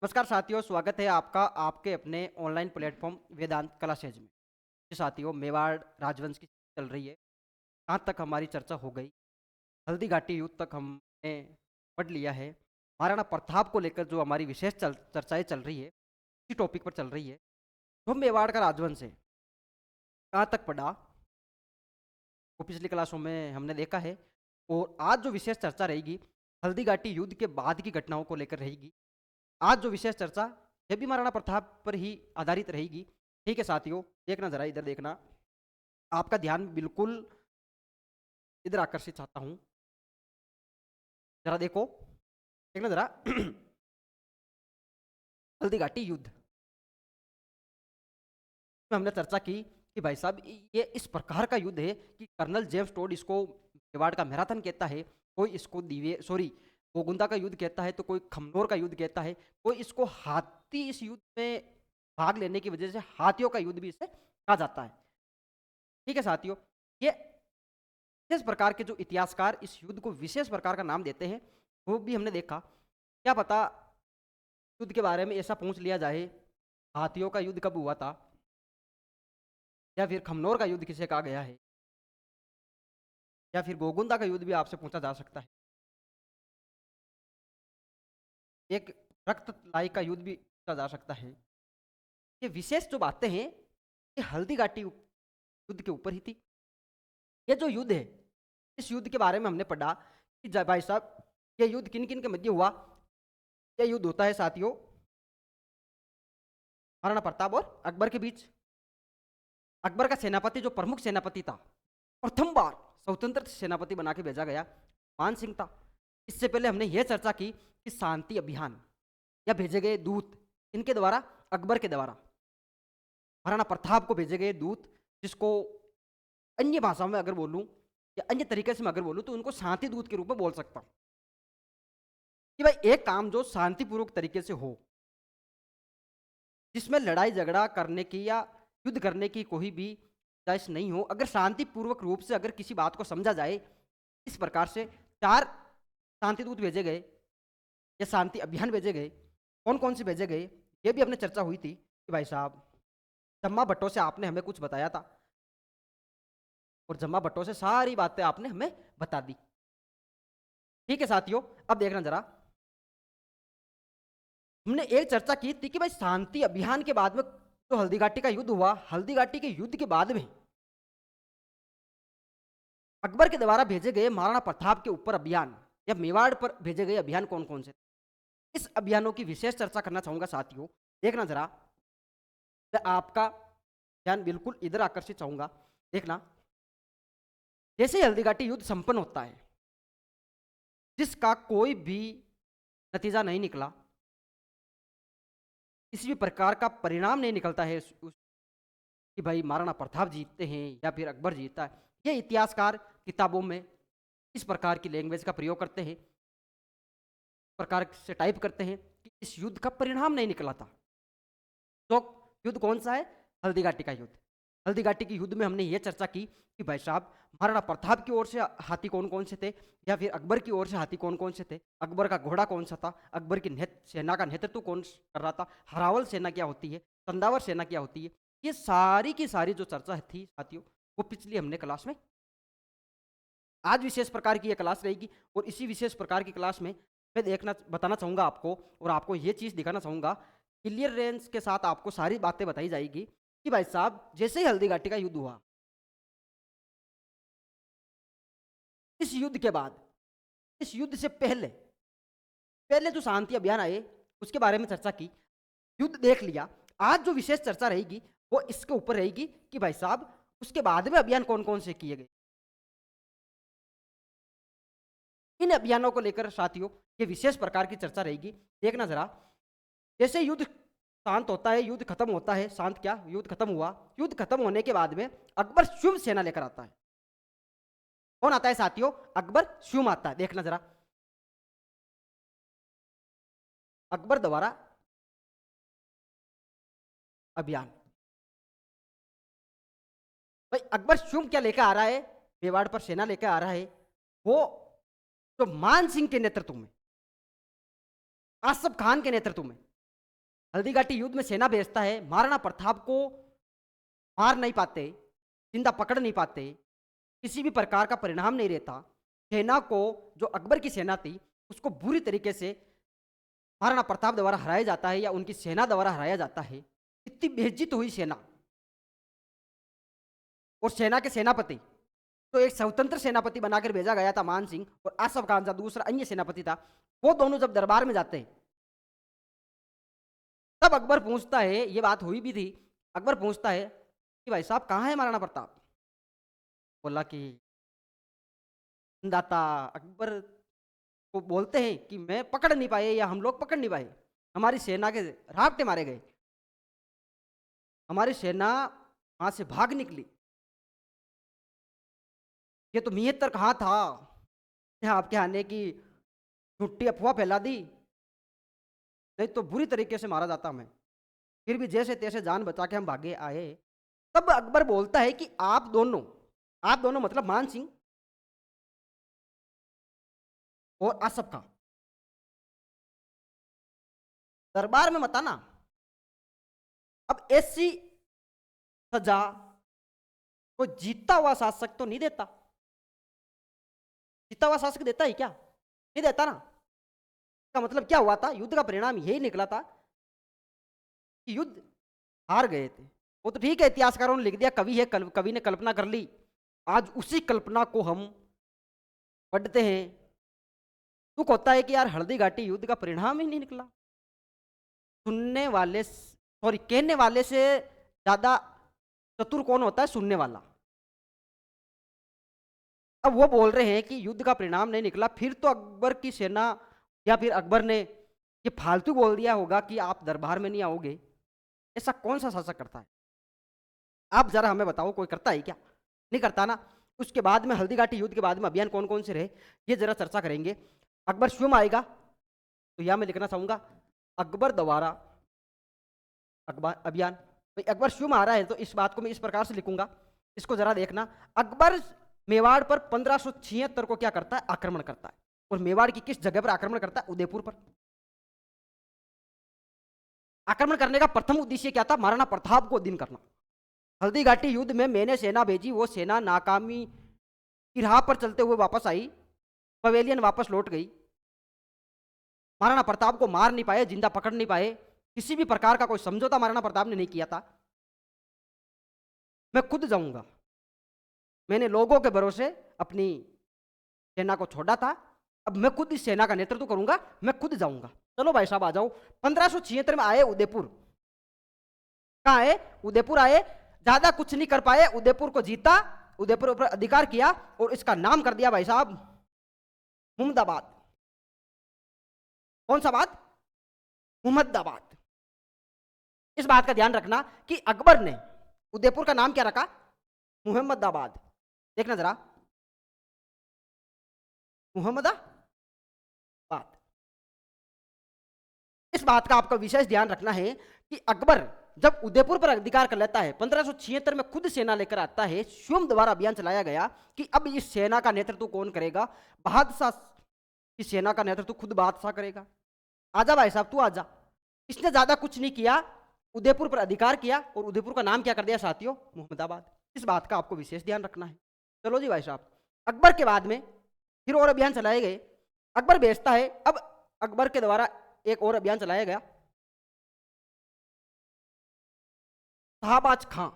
नमस्कार साथियों, स्वागत है आपका आपके अपने ऑनलाइन प्लेटफॉर्म वेदांत कला सहज में। जी साथियों, मेवाड़ राजवंश की चल रही है। कहाँ तक हमारी चर्चा हो गई? हल्दी घाटी युद्ध तक हमने पढ़ लिया है। महाराणा प्रताप को लेकर जो हमारी विशेष चर्चाएं चल रही है, इसी टॉपिक पर चल रही है। जो मेवाड़ का राजवंश है, कहाँ तक पढ़ा वो पिछली क्लासों में हमने देखा है। और आज जो विशेष चर्चा रहेगी, हल्दी घाटी युद्ध के बाद की घटनाओं को लेकर रहेगी। आज जो विशेष चर्चा ये भी महाराणा प्रताप पर ही आधारित रहेगी। ठीक है साथियों, देखना जरा, इधर देखना। आपका ध्यान बिल्कुल इधर आकर्षित चाहता हूं। जरा देखो, देखना जरा। हल्दी घाटी युद्ध में हमने चर्चा की कि भाई साहब, ये इस प्रकार का युद्ध है कि कर्नल जेम्स टोड इसको मेवाड़ का मैराथन कहता है, कोई इसको दिव्य सॉरी गोगुंदा का युद्ध कहता है, तो कोई खमनोर का युद्ध कहता है, कोई इसको हाथी इस युद्ध में भाग लेने की वजह से हाथियों का युद्ध भी इसे कहा जाता है। ठीक है साथियों, ये विशेष प्रकार के जो इतिहासकार इस युद्ध को विशेष प्रकार का नाम देते हैं, वो भी हमने देखा। क्या पता युद्ध के बारे में ऐसा पूछ लिया जाए, हाथियों का युद्ध कब हुआ था, या फिर खमनोर का युद्ध किसे कहा गया है, या फिर गोगुंदा का युद्ध भी आपसे पूछा जा सकता है। एक रक्त लाई का युद्ध भी पूछा जा सकता है। ये विशेष जो बातें हैं, ये हल्दी घाटी युद्ध के ऊपर ही थी। ये जो युद्ध है, इस युद्ध के बारे में हमने पढ़ा कि भाई साहब, ये युद्ध किन किन के मध्य हुआ। ये युद्ध होता है साथियों महाराणा प्रताप और अकबर के बीच। अकबर का सेनापति, जो प्रमुख सेनापति था, प्रथम बार स्वतंत्र सेनापति बना के भेजा गया, मान सिंह था। इससे पहले हमने यह चर्चा की कि शांति अभियान या भेजे गए दूत, इनके द्वारा, अकबर के द्वारा महाराणा प्रताप को भेजे गए दूत, जिसको अन्य भाषाओं में अगर बोलूं या अन्य तरीके से मैं अगर बोलूं तो उनको शांति दूत के रूप में बोल सकता हूं कि भाई एक काम जो शांतिपूर्वक तरीके से हो, जिसमें लड़ाई झगड़ा करने की या युद्ध करने की कोई भी गुंजाइश नहीं हो, अगर शांतिपूर्वक रूप से अगर किसी बात को समझा जाए, इस प्रकार से 4 शांति दूत भेजे गए या शांति अभियान भेजे गए। कौन कौन से भेजे गए, ये भी अपने चर्चा हुई थी कि भाई साहब, जम्मा भट्टो से आपने हमें कुछ बताया था और जम्मा भट्टो से सारी बातें आपने हमें बता दी। ठीक है साथियों, अब देखना जरा, हमने एक चर्चा की थी कि भाई शांति अभियान के बाद में जो हल्दी घाटी का युद्ध हुआ, हल्दी घाटी के युद्ध के बाद में अकबर के द्वारा भेजे गए महाराणा प्रताप के ऊपर अभियान या मेवाड़ पर भेजे गए अभियान कौन कौन से, इस अभियानों की विशेष चर्चा करना चाहूंगा साथियों। देखना जरा, मैं आपका ध्यान बिल्कुल इधर आकर्षित चाहूंगा। देखना, जैसे ही हल्दी घाटी युद्ध संपन्न होता है, जिसका कोई भी नतीजा नहीं निकला, किसी भी प्रकार का परिणाम नहीं निकलता है कि भाई महाराणा प्रताप जीतते हैं या फिर अकबर जीतता है। ये इतिहासकार किताबों में इस प्रकार की लैंग्वेज का प्रयोग करते हैं, प्रकार से टाइप करते हैं कि इस युद्ध का परिणाम नहीं निकला था। तो युद्ध कौन सा है? हल्दी घाटी का युद्ध। हल्दी घाटी के युद्ध में हमने ये चर्चा की कि भाई साहब, महाराणा प्रताप की ओर से हाथी कौन कौन से थे, या फिर अकबर की ओर से हाथी कौन कौन से थे, अकबर का घोड़ा कौन सा था, अकबर की सेना का नेतृत्व कौन कर रहा था, हरावल सेना क्या होती है, तंदावर सेना क्या होती है। ये सारी की सारी जो चर्चा थी साथियों, वो पिछली हमने क्लास में, आज विशेष प्रकार की ये क्लास रहेगी। और इसी विशेष प्रकार की क्लास में मैं देखना बताना चाहूँगा आपको, और आपको ये चीज़ दिखाना चाहूँगा, क्लियर रेंज के साथ आपको सारी बातें बताई जाएगी कि भाई साहब, जैसे ही हल्दी घाटी का युद्ध हुआ, इस युद्ध के बाद, इस युद्ध से पहले पहले जो शांति अभियान आए, उसके बारे में चर्चा की, युद्ध देख लिया। आज जो विशेष चर्चा रहेगी वो इसके ऊपर रहेगी कि भाई साहब, उसके बाद में अभियान कौन कौन से किए गए। इन अभियानों को लेकर साथियों ये विशेष प्रकार की चर्चा रहेगी। देखना जरा, जैसे युद्ध शांत होता है, युद्ध खत्म होता है, शांत क्या, युद्ध खत्म हुआ, युद्ध खत्म होने के बाद में अकबर शुभ सेना लेकर आता है। कौन आता है साथियों? अकबर शुभ आता है। देखना जरा, अकबर द्वारा अभियान। भाई अकबर शुभ क्या लेकर आ रहा है? मेवाड़ पर सेना लेकर आ रहा है। वो तो मान सिंह के नेतृत्व में, आसफ खान के नेतृत्व में हल्दीघाटी युद्ध में सेना भेजता है, महाराणा प्रताप को मार नहीं पाते, जिंदा पकड़ नहीं पाते, किसी भी प्रकार का परिणाम नहीं रहता। सेना को, जो अकबर की सेना थी, उसको बुरी तरीके से महाराणा प्रताप द्वारा हराया जाता है या उनकी सेना द्वारा हराया जाता है। इतनी बेइज्जत हुई सेना, और सेना के सेनापति तो एक स्वतंत्र सेनापति बनाकर भेजा गया था मान सिंह, और आसफ खान जो दूसरा अन्य सेनापति था, वो दोनों जब दरबार में जाते हैं, तब अकबर पूछता है, ये बात हुई भी थी, अकबर पूछता है कि भाई साहब कहाँ है महाराणा प्रताप? बोला कि दाता अकबर को बोलते हैं कि मैं पकड़ नहीं पाए या हम लोग पकड़ नहीं पाए, हमारी सेना के राफ्टे मारे गए, हमारी सेना वहां से भाग निकली। ये तो मियत्तर कहाँ था, यहाँ आपके आने की झूठी अफवाह फैला दी, नहीं तो बुरी तरीके से मारा जाता हमें। फिर भी जैसे तैसे जान बचा के हम भागे आए। तब अकबर बोलता है कि आप दोनों मतलब मान सिंह और आसफ खां, दरबार में मत आना। अब ऐसी सजा कोई जीता हुआ शासक तो नहीं देता। जीता हुआ शासक देता है क्या? नहीं देता ना। इसका मतलब क्या हुआ था? युद्ध का परिणाम यही निकला था कि युद्ध हार गए थे। वो तो ठीक है, इतिहासकारों ने लिख दिया, कवि है, कवि ने कल्पना कर ली। आज उसी कल्पना को हम पढ़ते हैं, दुख होता है कि यार हल्दी घाटी युद्ध का परिणाम ही नहीं निकला। सुनने वाले, सॉरी, कहने वाले से ज्यादा चतुर कौन होता है? सुनने वाला। अब वो बोल रहे हैं कि युद्ध का परिणाम नहीं निकला, फिर तो अकबर की सेना या फिर अकबर ने ये फालतू बोल दिया होगा कि आप दरबार में नहीं आओगे। ऐसा कौन सा शासक करता है? आप जरा हमें बताओ, कोई करता है क्या? नहीं करता ना। उसके बाद में हल्दीघाटी युद्ध के बाद में अभियान कौन कौन से रहे, ये जरा चर्चा करेंगे। अकबर स्वयं आएगा, तो यह मैं लिखना चाहूंगा, अकबर द्वारा अकबर अभियान। भाई अकबर स्वयं आ रहा है, तो इस बात को मैं इस प्रकार से लिखूंगा, इसको जरा देखना। अकबर मेवाड़ पर 1576 को क्या करता है? आक्रमण करता है। और मेवाड़ की किस जगह पर आक्रमण करता है? उदयपुर पर। आक्रमण करने का प्रथम उद्देश्य क्या था? महाराणा प्रताप को अधीन करना। हल्दीघाटी युद्ध में मैंने सेना भेजी, वो सेना नाकामी की राह पर चलते हुए वापस आई, पवेलियन वापस लौट गई। महाराणा प्रताप को मार नहीं पाए, जिंदा पकड़ नहीं पाए, किसी भी प्रकार का कोई समझौता महाराणा प्रताप ने नहीं किया था। मैं खुद जाऊंगा, मैंने लोगों के भरोसे अपनी सेना को छोड़ा था, अब मैं खुद इस सेना का नेतृत्व करूंगा, मैं खुद जाऊंगा। चलो भाई साहब आ जाओ। 1576 में आए उदयपुर। कहाँ आए? उदयपुर आए। ज्यादा कुछ नहीं कर पाए, उदयपुर को जीता, उदयपुर पर अधिकार किया और इसका नाम कर दिया भाई साहब मुहम्मदाबाद। कौन सा बात? मुहम्मदाबाद। इस बात का ध्यान रखना कि अकबर ने उदयपुर का नाम क्या रखा? मुहम्मदाबाद। देखना जरा, मुहम्मदाबाद। इस बात का आपका विशेष ध्यान रखना है कि अकबर जब उदयपुर पर अधिकार कर लेता है, 1576 में खुद सेना लेकर आता है, स्वयं द्वारा अभियान चलाया गया कि अब इस सेना का नेतृत्व कौन करेगा? बादशाह की सेना का नेतृत्व खुद बादशाह करेगा। आजा भाई साहब, तू आजा। इसने ज्यादा कुछ नहीं किया, उदयपुर पर अधिकार किया और उदयपुर का नाम क्या कर दिया साथियों? मुहम्मदाबाद। इस बात का आपको विशेष ध्यान रखना है। चलो जी भाई साहब, अकबर के बाद में फिर और अभियान चलाए गए। अकबर भेजता है, अब अकबर के द्वारा एक और अभियान चलाया गया, शाहबाज खां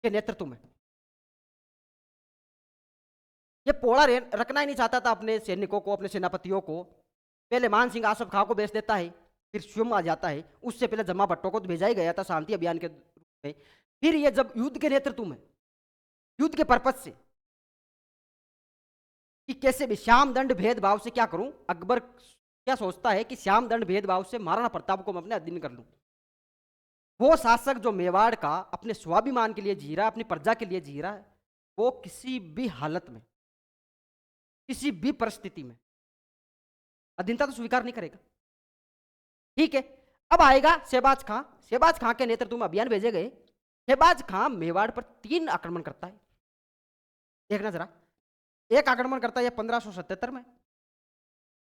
के नेतृत्व में। ये पोड़ा रखना ही नहीं चाहता था अपने सैनिकों को, अपने सेनापतियों को। पहले मान सिंह आसफ खां को भेज देता है, फिर स्वयं आ जाता है। उससे पहले जम्मा भट्टो को तो भेजा ही गया था शांति अभियान के रूप में। फिर ये जब युद्ध के नेतृत्व में, युद्ध के पर्पज से कि कैसे भी श्याम दंड भेदभाव से क्या करूं, अकबर क्या सोचता है कि श्याम दंड भेदभाव से महाराणा प्रताप को मैं अपने अधीन कर लूं। वो शासक जो मेवाड़ का अपने स्वाभिमान के लिए जी रहा है, अपनी प्रजा के लिए जी रहा है, वो किसी भी हालत में, किसी भी परिस्थिति में अधीनता तो स्वीकार नहीं करेगा। ठीक है, अब आएगा शहबाज खां। शहबाज खां के नेतृत्व में अभियान भेजे गए। शहबाज खां मेवाड़ पर 3 आक्रमण करता है। देखना जरा, एक आक्रमण करता है 1577 में,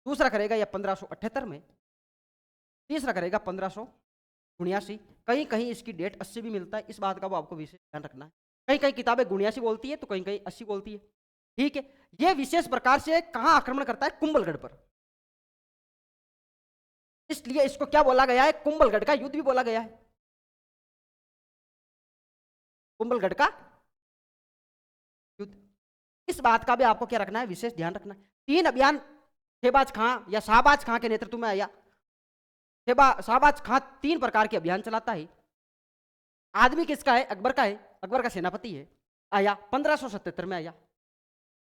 दूसरा करेगा 1578 में, तीसरा करेगा 1579। कहीं कहीं इसकी डेट 80 भी मिलता है, इस बात का वो आपको विशेष ध्यान रखना है। कहीं कहीं किताबें 79 बोलती है तो कहीं कहीं 80 बोलती है। ठीक है, ये विशेष प्रकार से कहां आक्रमण करता है? कुंभलगढ़ पर। इसलिए इसको क्या बोला गया है? कुंभलगढ़ का युद्ध भी बोला गया है। कुंभलगढ़ का युद्ध, इस बात का भी आपको क्या रखना है? विशेष ध्यान रखना है। 3 अभियान शहबाज खां या शाहबाज खां के नेतृत्व में आया। शाहबाज खां 3 प्रकार के अभियान चलाता है। आदमी किसका है? अकबर का है, अकबर का सेनापति है। आया 1577 में आया,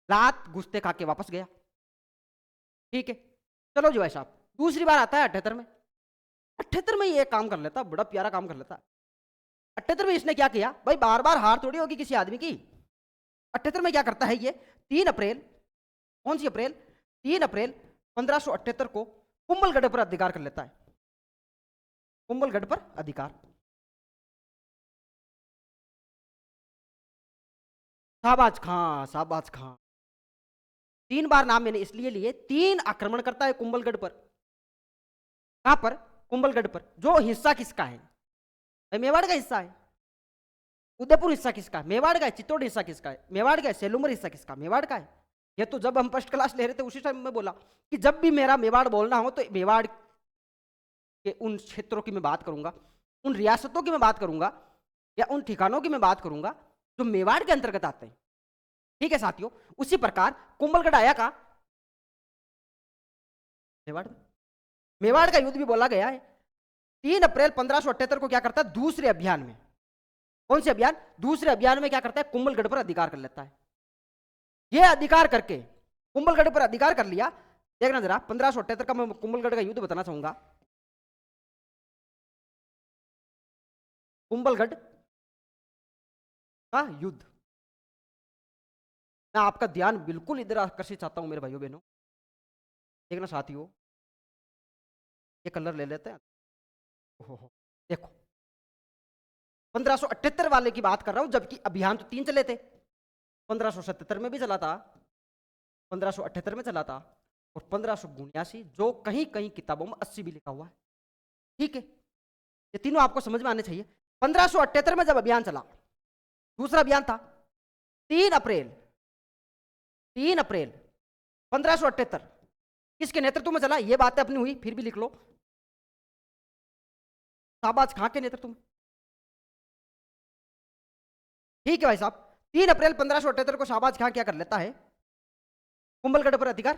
रात घुसते खा के वापस गया। ठीक है, चलो जी भाई साहब, दूसरी बार आता है 78 में। 78 में ये काम कर लेता, बड़ा प्यारा काम कर लेता। 78 में इसने क्या किया भाई? बार बार हार थोड़ी होगी किसी आदमी की। 78 में क्या करता है ये? 3 अप्रैल, कौन सी अप्रैल? 3 अप्रैल 1578 को कुंभलगढ़ पर अधिकार कर लेता है। कुंभलगढ़ पर अधिकार। शाहबाज खां, शाहबाज खां 3 बार नाम मैंने इसलिए लिए, 3 आक्रमण करता है कुंभलगढ़ पर। कहां पर? कुंभलगढ़ पर। जो हिस्सा किसका है? मेवाड़ का हिस्सा है। उदयपुर हिस्सा किसका है? मेवाड़ का है। चित्तौड़ हिस्सा किसका है? मेवाड़ का है। सेलूमर हिस्सा किसका? मेवाड़ का है। ये तो जब हम फर्स्ट क्लास ले रहे थे उसी टाइम में बोला कि जब भी मेरा मेवाड़ बोलना हो तो मेवाड़ के उन क्षेत्रों की मैं बात करूंगा, उन रियासतों की मैं बात करूंगा, या उन ठिकानों की मैं बात करूंगा जो मेवाड़ के अंतर्गत आते हैं। ठीक है साथियों, उसी प्रकार कुंभलगढ़ आया का मेवाड़। मेवाड़ का युद्ध भी बोला गया है। 3 अप्रैल 1578 को क्या करता है? दूसरे अभियान में। कौन से अभियान? दूसरे अभियान में क्या करता है? कुंभलगढ़ पर अधिकार कर लेता है। यह अधिकार करके कुंभलगढ़ पर अधिकार कर लिया। देखना जरा, 1578 का मैं कुंभलगढ़ का युद्ध बताना चाहूंगा। कुंभलगढ़ का युद्ध, मैं आपका ध्यान बिल्कुल इधर आकर्षित चाहता हूं मेरे भाइयों बहनों। देखना साथियों, ये कलर ले लेते हैं। देखो 1578 वाले की बात कर रहा हूं, जबकि अभियान तो 3 चले थे। 1577 में भी चला था, 1578 में चला था, और 1579 जो कहीं कहीं किताबों में 80 भी लिखा हुआ है। ठीक है, ये तीनों आपको समझ में आने चाहिए। 1578 में जब अभियान चला, दूसरा अभियान था 3 अप्रैल 1578, किसके नेतृत्व में चला? ये बातें अपनी हुई, फिर भी लिख लो, शाहबाज खां के नेतृत्व में। ठीक है भाई साहब, 3 अप्रैल 1578 को शाहबाज खां क्या कर लेता है? कुंभलगढ़ पर अधिकार।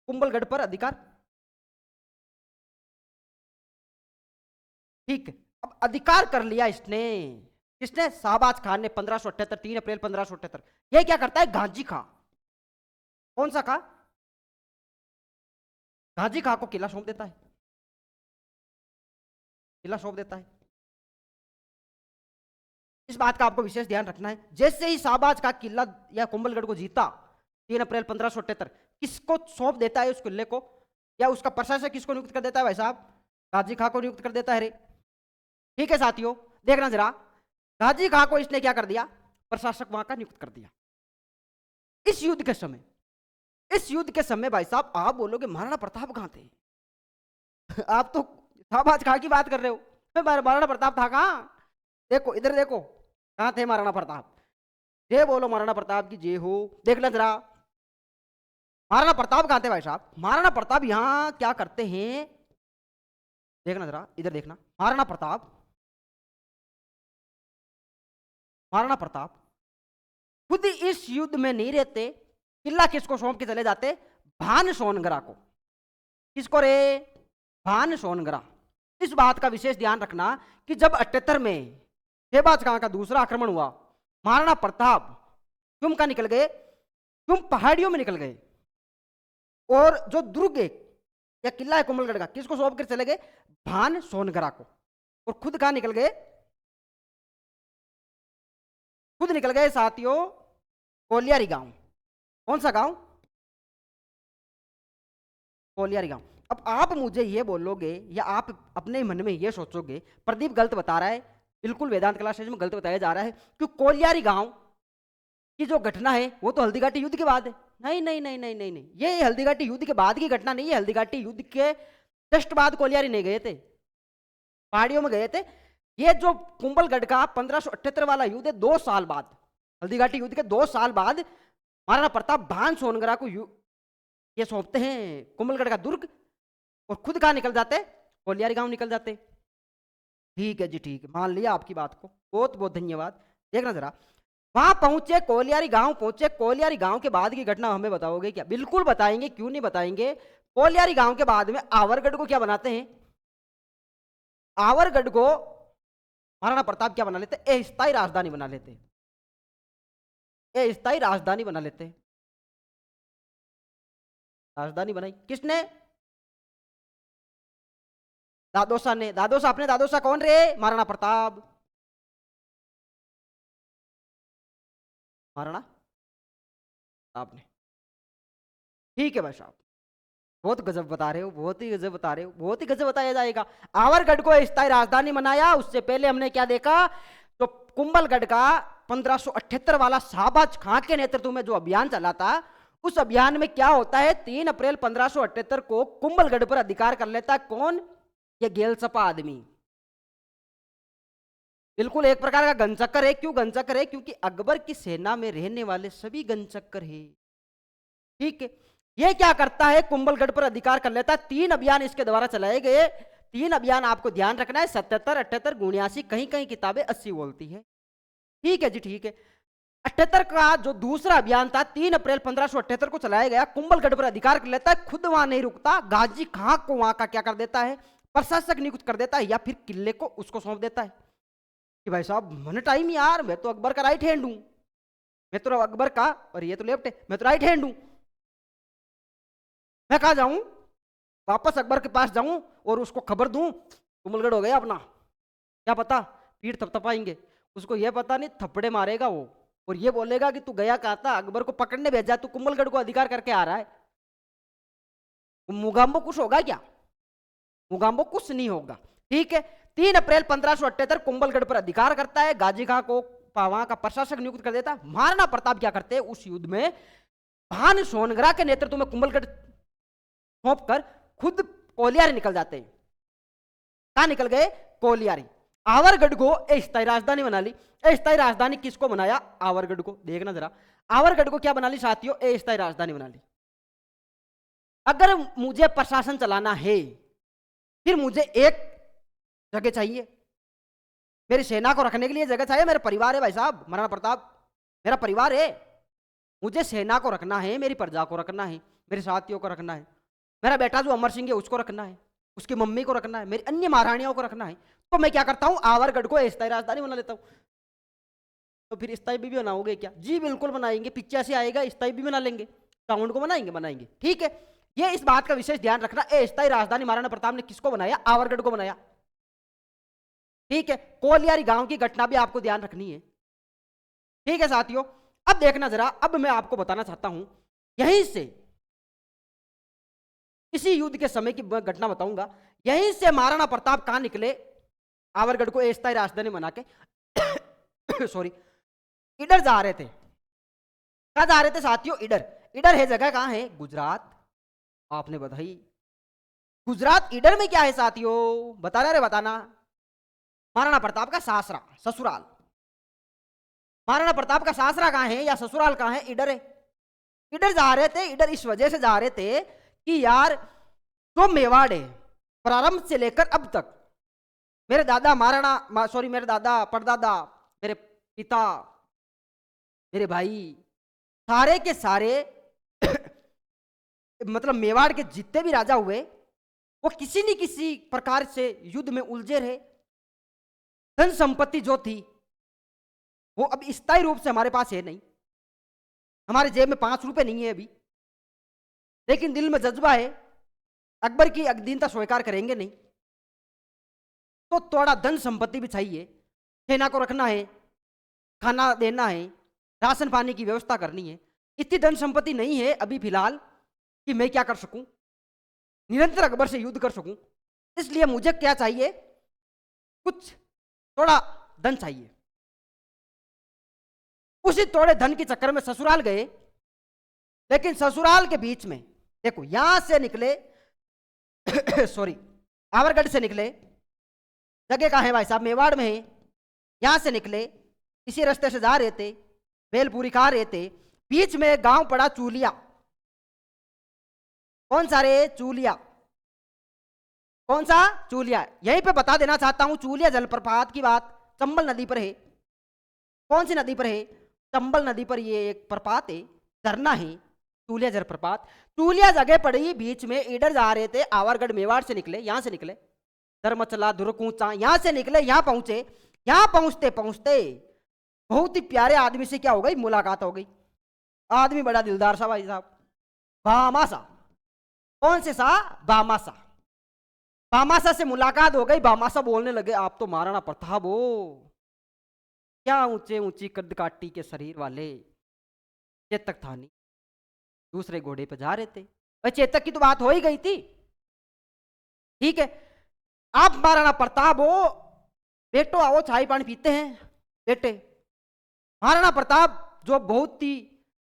कुंभलगढ़ पर अधिकार। ठीक है, अब अधिकार कर लिया इसने। किसने? शाहबाज खान ने। 1578, 3 अप्रैल 1578। यह क्या करता है? गाजी खां। कौन सा खां? गाजी खां को किला सौंप देता है। किला सौंप देता है। इस बात का आपको विशेष ध्यान रखना है। जैसे ही शाहबाज का किला या कुंभलगढ़ को जीता 3 अप्रैल 1578, किसको सौंप देता है उस किले को, या उसका प्रशासक किसको नियुक्त कर देता है भाई साहब? गाजी खां को नियुक्त कर देता है रे। ठीक है साथियों, देखना जरा, गाजी खां को इसने क्या कर दिया? प्रशासक वहां का नियुक्त कर दिया। इस युद्ध के समय, इस युद्ध के समय भाई साहब आप बोलोगे महाराणा प्रताप कहां थे? आप तो शाहबाज खां की बात कर रहे हो, महाराणा प्रताप था कहां? देखो इधर देखो, कहां थे महाराणा प्रताप? जय बोलो महाराणा प्रताप की जय हो। देखना जरा, महाराणा प्रताप कहां थे भाई साहब? महाराणा प्रताप यहां क्या करते हैं? देखना जरा, इधर देखना, महाराणा प्रताप खुद इस युद्ध में नहीं रहते। किला किसको सौंप के चले जाते? भान सोनगरा को। किसको रे? भान सोनगरा। इस बात का विशेष ध्यान रखना कि जब 78 में शहबाज खां का दूसरा आक्रमण हुआ, महाराणा प्रताप क्यों का निकल गए? क्यों पहाड़ियों में निकल गए, और जो दुर्ग या किला है कुंभलगढ़ का, किसको सौंप कर चले गए? भान सोनगरा को। और खुद कहां निकल गए? खुद निकल गए साथियों कोलियारी गांव। कौन सा गांव? कोलियारी गांव। अब आप मुझे ये बोलोगे, या आप अपने मन में ये सोचोगे प्रदीप गलत बता रहा है। बिल्कुल वेदांत क्लासेज में गलत बताया जा रहा है, कि कोलियारी गांव की जो घटना है वो तो हल्दीघाटी युद्ध के बाद है। नहीं नहीं नहीं नहीं नहीं नहीं, ये हल्दीघाटी युद्ध के बाद की घटना नहीं है। हल्दीघाटी युद्ध के जस्ट बाद कोलियारी नहीं गए थे, पहाड़ियों में गए थे। ये जो कुंभलगढ़ का 1578 वाला युद्ध है, 2 साल बाद, हल्दीघाटी युद्ध के 2 साल बाद महाराणा प्रताप भान सोनगरा को ये सौंपते हैं कुंभलगढ़ का दुर्ग, और खुद कहाँ निकल जाते, कोलियारी गांव निकल जाते। ठीक है जी, ठीक है, मान लिया आपकी बात को, बहुत बहुत धन्यवाद। देखना जरा, वहां पहुंचे, कोलियारी गांव पहुंचे, कोलियारी गांव के बाद की घटना हमें बताओगे क्या? बिल्कुल बताएंगे, क्यों नहीं बताएंगे। कोलियारी गांव के बाद में आवरगढ़ को क्या बनाते हैं, आवरगढ़ को महाराणा प्रताप क्या बना लेते, अस्थायी राजधानी बना लेते, अस्थायी राजधानी बना लेते। राजधानी बनाई किसने? दादोसा ने। दादोसा, अपने दादोसा कौन रे? महाराणा प्रताप। महाराणा प्रताप ने। ठीक है भाई साहब, बहुत गजब बता रहे हो, बहुत ही गजब बता रहे हो, बहुत ही गजब बताया जाएगा। आवरगढ़ को स्थायी राजधानी बनाया। उससे पहले हमने क्या देखा, तो कुंभलगढ़ का 1578 वाला शाहबाज खां के नेतृत्व में जो अभियान चला था, उस अभियान में क्या होता है, 3 अप्रैल 1578 को कुंभलगढ़ पर अधिकार कर लेता है कौन? ये गेलसपा आदमी। बिल्कुल एक प्रकार का गनचक्कर है। क्यों गनचक्कर है? क्योंकि अकबर की सेना में रहने वाले सभी गनचक्कर है। ठीक है, ये क्या करता है, कुंभलगढ़ पर अधिकार कर लेता है। 3 अभियान इसके द्वारा चलाए गए। 3 अभियान आपको ध्यान रखना है, 77, 78, 79, कहीं कहीं किताबें 80 बोलती है। ठीक है जी, ठीक है। 78 का जो दूसरा अभियान था, 3 अप्रैल 1578 को चलाया गया, कुंभलगढ़ पर अधिकार कर लेता है। खुद वहां नहीं रुकता, गाजी खां को वहां का क्या कर देता है, प्रशासक नियुक्त कर देता है, या फिर किले को उसको सौंप देता है कि भाई साहब मन टाइम यार, मैं तो अकबर का राइट हैंड हूं, मैं तो अकबर का, और ये तो लेफ्ट है, मैं तो राइट हैंड हूं, मैं कहा जाऊं, वापस अकबर के पास जाऊं और उसको खबर दूं कुंभलगढ़ हो गया अपना। क्या पता पीठ थपथपाएंगे, उसको यह पता नहीं थप्पड़े मारेगा वो, और ये बोलेगा कि तू गया कहा था, अकबर को पकड़ने भेजा, तू कुंभलगढ़ को अधिकार करके आ रहा है। मुगाम्बो कुछ होगा क्या? मुगाम्बो कुछ नहीं होगा। ठीक है, 3 अप्रैल 1578 कुंभलगढ़ पर अधिकार करता है, गाजी खां को वहां का प्रशासक नियुक्त कर देता है। महाराणा प्रताप क्या करते हैं, उस युद्ध में भान सोनगरा के नेतृत्व में कुंभलगढ़ सौंप कर खुद कोलियारी निकल जाते हैं। कहां निकल गए? कोलियारी। आवरगढ़ को अस्थायी राजधानी बना ली। अस्थायी राजधानी किसको बनाया? आवरगढ़ को। देखना जरा, आवरगढ़ को क्या बना ली साथियों? अस्थायी राजधानी बना ली। अगर मुझे प्रशासन चलाना है, फिर मुझे एक जगह चाहिए, मेरी सेना को रखने के लिए जगह चाहिए। मेरा परिवार है भाई साहब, महाराणा प्रताप मेरा परिवार है, मुझे सेना को रखना है, मेरी प्रजा को रखना है, मेरे साथियों को रखना है, मेरा बेटा जो अमर सिंह है उसको रखना है, उसकी मम्मी को रखना है, मेरी अन्य महारानियों को रखना है। तो मैं क्या करता हूं, आवरगढ़ को अस्थायी राजधानी बना लेता हूं। तो फिर स्थायी भी बनाओगे क्या? जी बिल्कुल बनाएंगे, 85 आएगा, स्थायी भी बना लेंगे, टाउन को बनाएंगे, बनाएंगे। ठीक है, ये इस बात का विशेष ध्यान रखना, अस्थायी राजधानी महाराणा प्रताप ने किसको बनाया? आवरगढ़ को बनाया। ठीक है, कोलियारी गांव की घटना भी आपको ध्यान रखनी है। ठीक है साथियों, अब देखना जरा, अब मैं आपको बताना चाहता हूं, यहीं से इसी युद्ध के समय की घटना बताऊंगा। यहीं से महाराणा प्रताप कहां निकले, आवरगढ़ को अस्थायी राजधानी बना के सॉरी, इधर जा रहे थे। कहां जा रहे थे साथियों? इधर। इधर है जगह, कहां है? गुजरात। आपने बताई गुजरात, इधर में क्या है साथियों? बताना रे, बताना। महाराणा प्रताप का सासरा, ससुराल। महाराणा प्रताप का सासरा कहां है या ससुराल कहां है? इधर है। इधर जा रहे थे, इधर इस वजह से जा रहे थे कि यार जो मेवाड़ है, प्रारंभ से लेकर अब तक मेरे दादा मेरे दादा, परदादा, मेरे पिता, मेरे भाई, सारे के सारे मतलब मेवाड़ के जितने भी राजा हुए, वो किसी न किसी प्रकार से युद्ध में उलझे रहे। धन संपत्ति जो थी वो अब स्थायी रूप से हमारे पास है नहीं, हमारे जेब में 5 रुपए नहीं है अभी, लेकिन दिल में जज्बा है, अकबर की अधीनता स्वीकार करेंगे नहीं। तो थोड़ा धन संपत्ति भी चाहिए, सेना को रखना है, खाना देना है, राशन पानी की व्यवस्था करनी है। इतनी धन संपत्ति नहीं है अभी फिलहाल कि मैं क्या कर सकूं, निरंतर अकबर से युद्ध कर सकूं। इसलिए मुझे क्या चाहिए, कुछ थोड़ा धन चाहिए। उसी थोड़े धन के चक्कर में ससुराल गए, लेकिन ससुराल के बीच में देखो यहां से निकले सॉरी आवरगढ़ से निकले, जगह कहाँ है भाई साहब, मेवाड़ में है। यहां से निकले, इसी रास्ते से जा रहे थे, बेलपूरी खा रहे थे, बीच में गांव पड़ा चूलिया। कौन सा रे? चूलिया। कौन सा? चूलिया। यहीं पे बता देना चाहता हूं, चूलिया जलप्रपात की बात चंबल नदी पर है। कौन सी नदी पर है? चंबल नदी पर ये एक प्रपात है, झरना है, चूलिया जलप्रपात। चूलिया जगह पड़ी बीच में, इधर जा रहे थे, आवरगढ़ मेवाड़ से निकले, यहां से निकले, धर्मचला दुर्कूचा, यहां से निकले, यहां पहुंचे। यहां पहुंचते पहुंचते बहुत ही प्यारे आदमी से क्या हो गई? मुलाकात हो गई। आदमी बड़ा दिलदार सा भाई साहब, बामासा। कौन से सा? बामासा। बामासा से मुलाकात हो गई। बामासा बोलने लगे, आप तो महाराणा प्रताप हो, क्या ऊंचे ऊंची कद काटी के शरीर वाले। चेतक था नहीं, दूसरे घोड़े पर जा रहे थे। भाई चेतक की तो बात हो ही गई थी, ठीक है। आप महाराणा प्रताप हो, बेटो आओ चाय पानी पीते हैं। बेटे, महाराणा प्रताप जो बहुत ही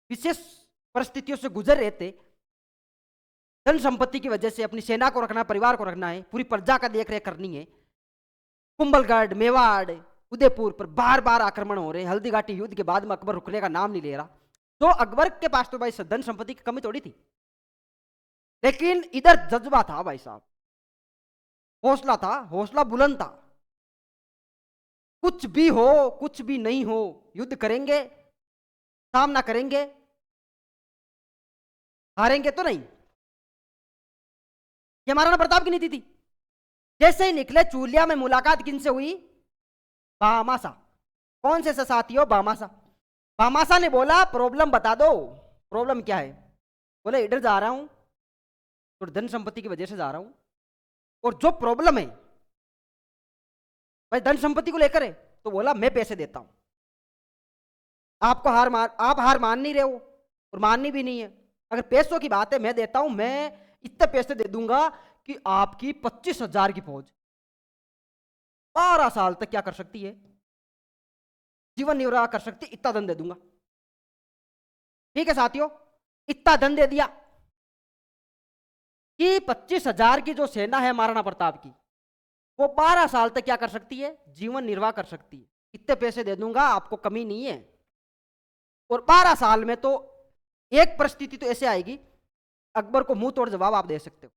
विशेष परिस्थितियों से गुजर रहे थे, धन संपत्ति की वजह से अपनी सेना को रखना, परिवार को रखना है, पूरी प्रजा का देख रेख करनी है। कुंभलगढ़, मेवाड़, उदयपुर पर बार बार आक्रमण हो रहे हैं। हल्दीघाटी युद्ध के बाद में अकबर रुकने का नाम नहीं ले रहा। तो अकबर के पास तो भाई धन संपत्ति की कमी थोड़ी थी, लेकिन इधर जज्बा था भाई साहब, हौसला था, हौसला बुलंद था। कुछ भी हो, कुछ भी नहीं हो, युद्ध करेंगे, सामना करेंगे, हारेंगे तो नहीं। ये महाराणा प्रताप की नीति थी। जैसे ही निकले, चूलिया में मुलाकात किनसे हुई? बामासा। कौन से साथियों? बामासा। बामासा ने बोला, प्रॉब्लम बता दो, प्रॉब्लम क्या है? बोले इधर जा रहा हूं, तो धन संपत्ति की वजह से जा रहा हूं, और जो प्रॉब्लम है भाई धन संपत्ति को लेकर है, तो बोला मैं पैसे देता हूं। आपको आप हार मान नहीं रहे हो, और माननी भी नहीं है। अगर पैसों की बात है, मैं देता हूं, मैं इतने पैसे दे दूंगा कि आपकी 25,000 की फौज 12 साल तक क्या कर सकती है? जीवन निर्वाह कर सकती, इतना धन दे दूंगा। ठीक है साथियों, इतना धन दे दिया कि 25,000 की जो सेना है महाराणा प्रताप की, वो 12 साल तक क्या कर सकती है? जीवन निर्वाह कर सकती है। इतने पैसे दे दूंगा, आपको कमी नहीं है। और 12 साल में तो एक परिस्थिति तो ऐसे आएगी, अकबर को मुंह तोड़ जवाब आप दे सकते हो।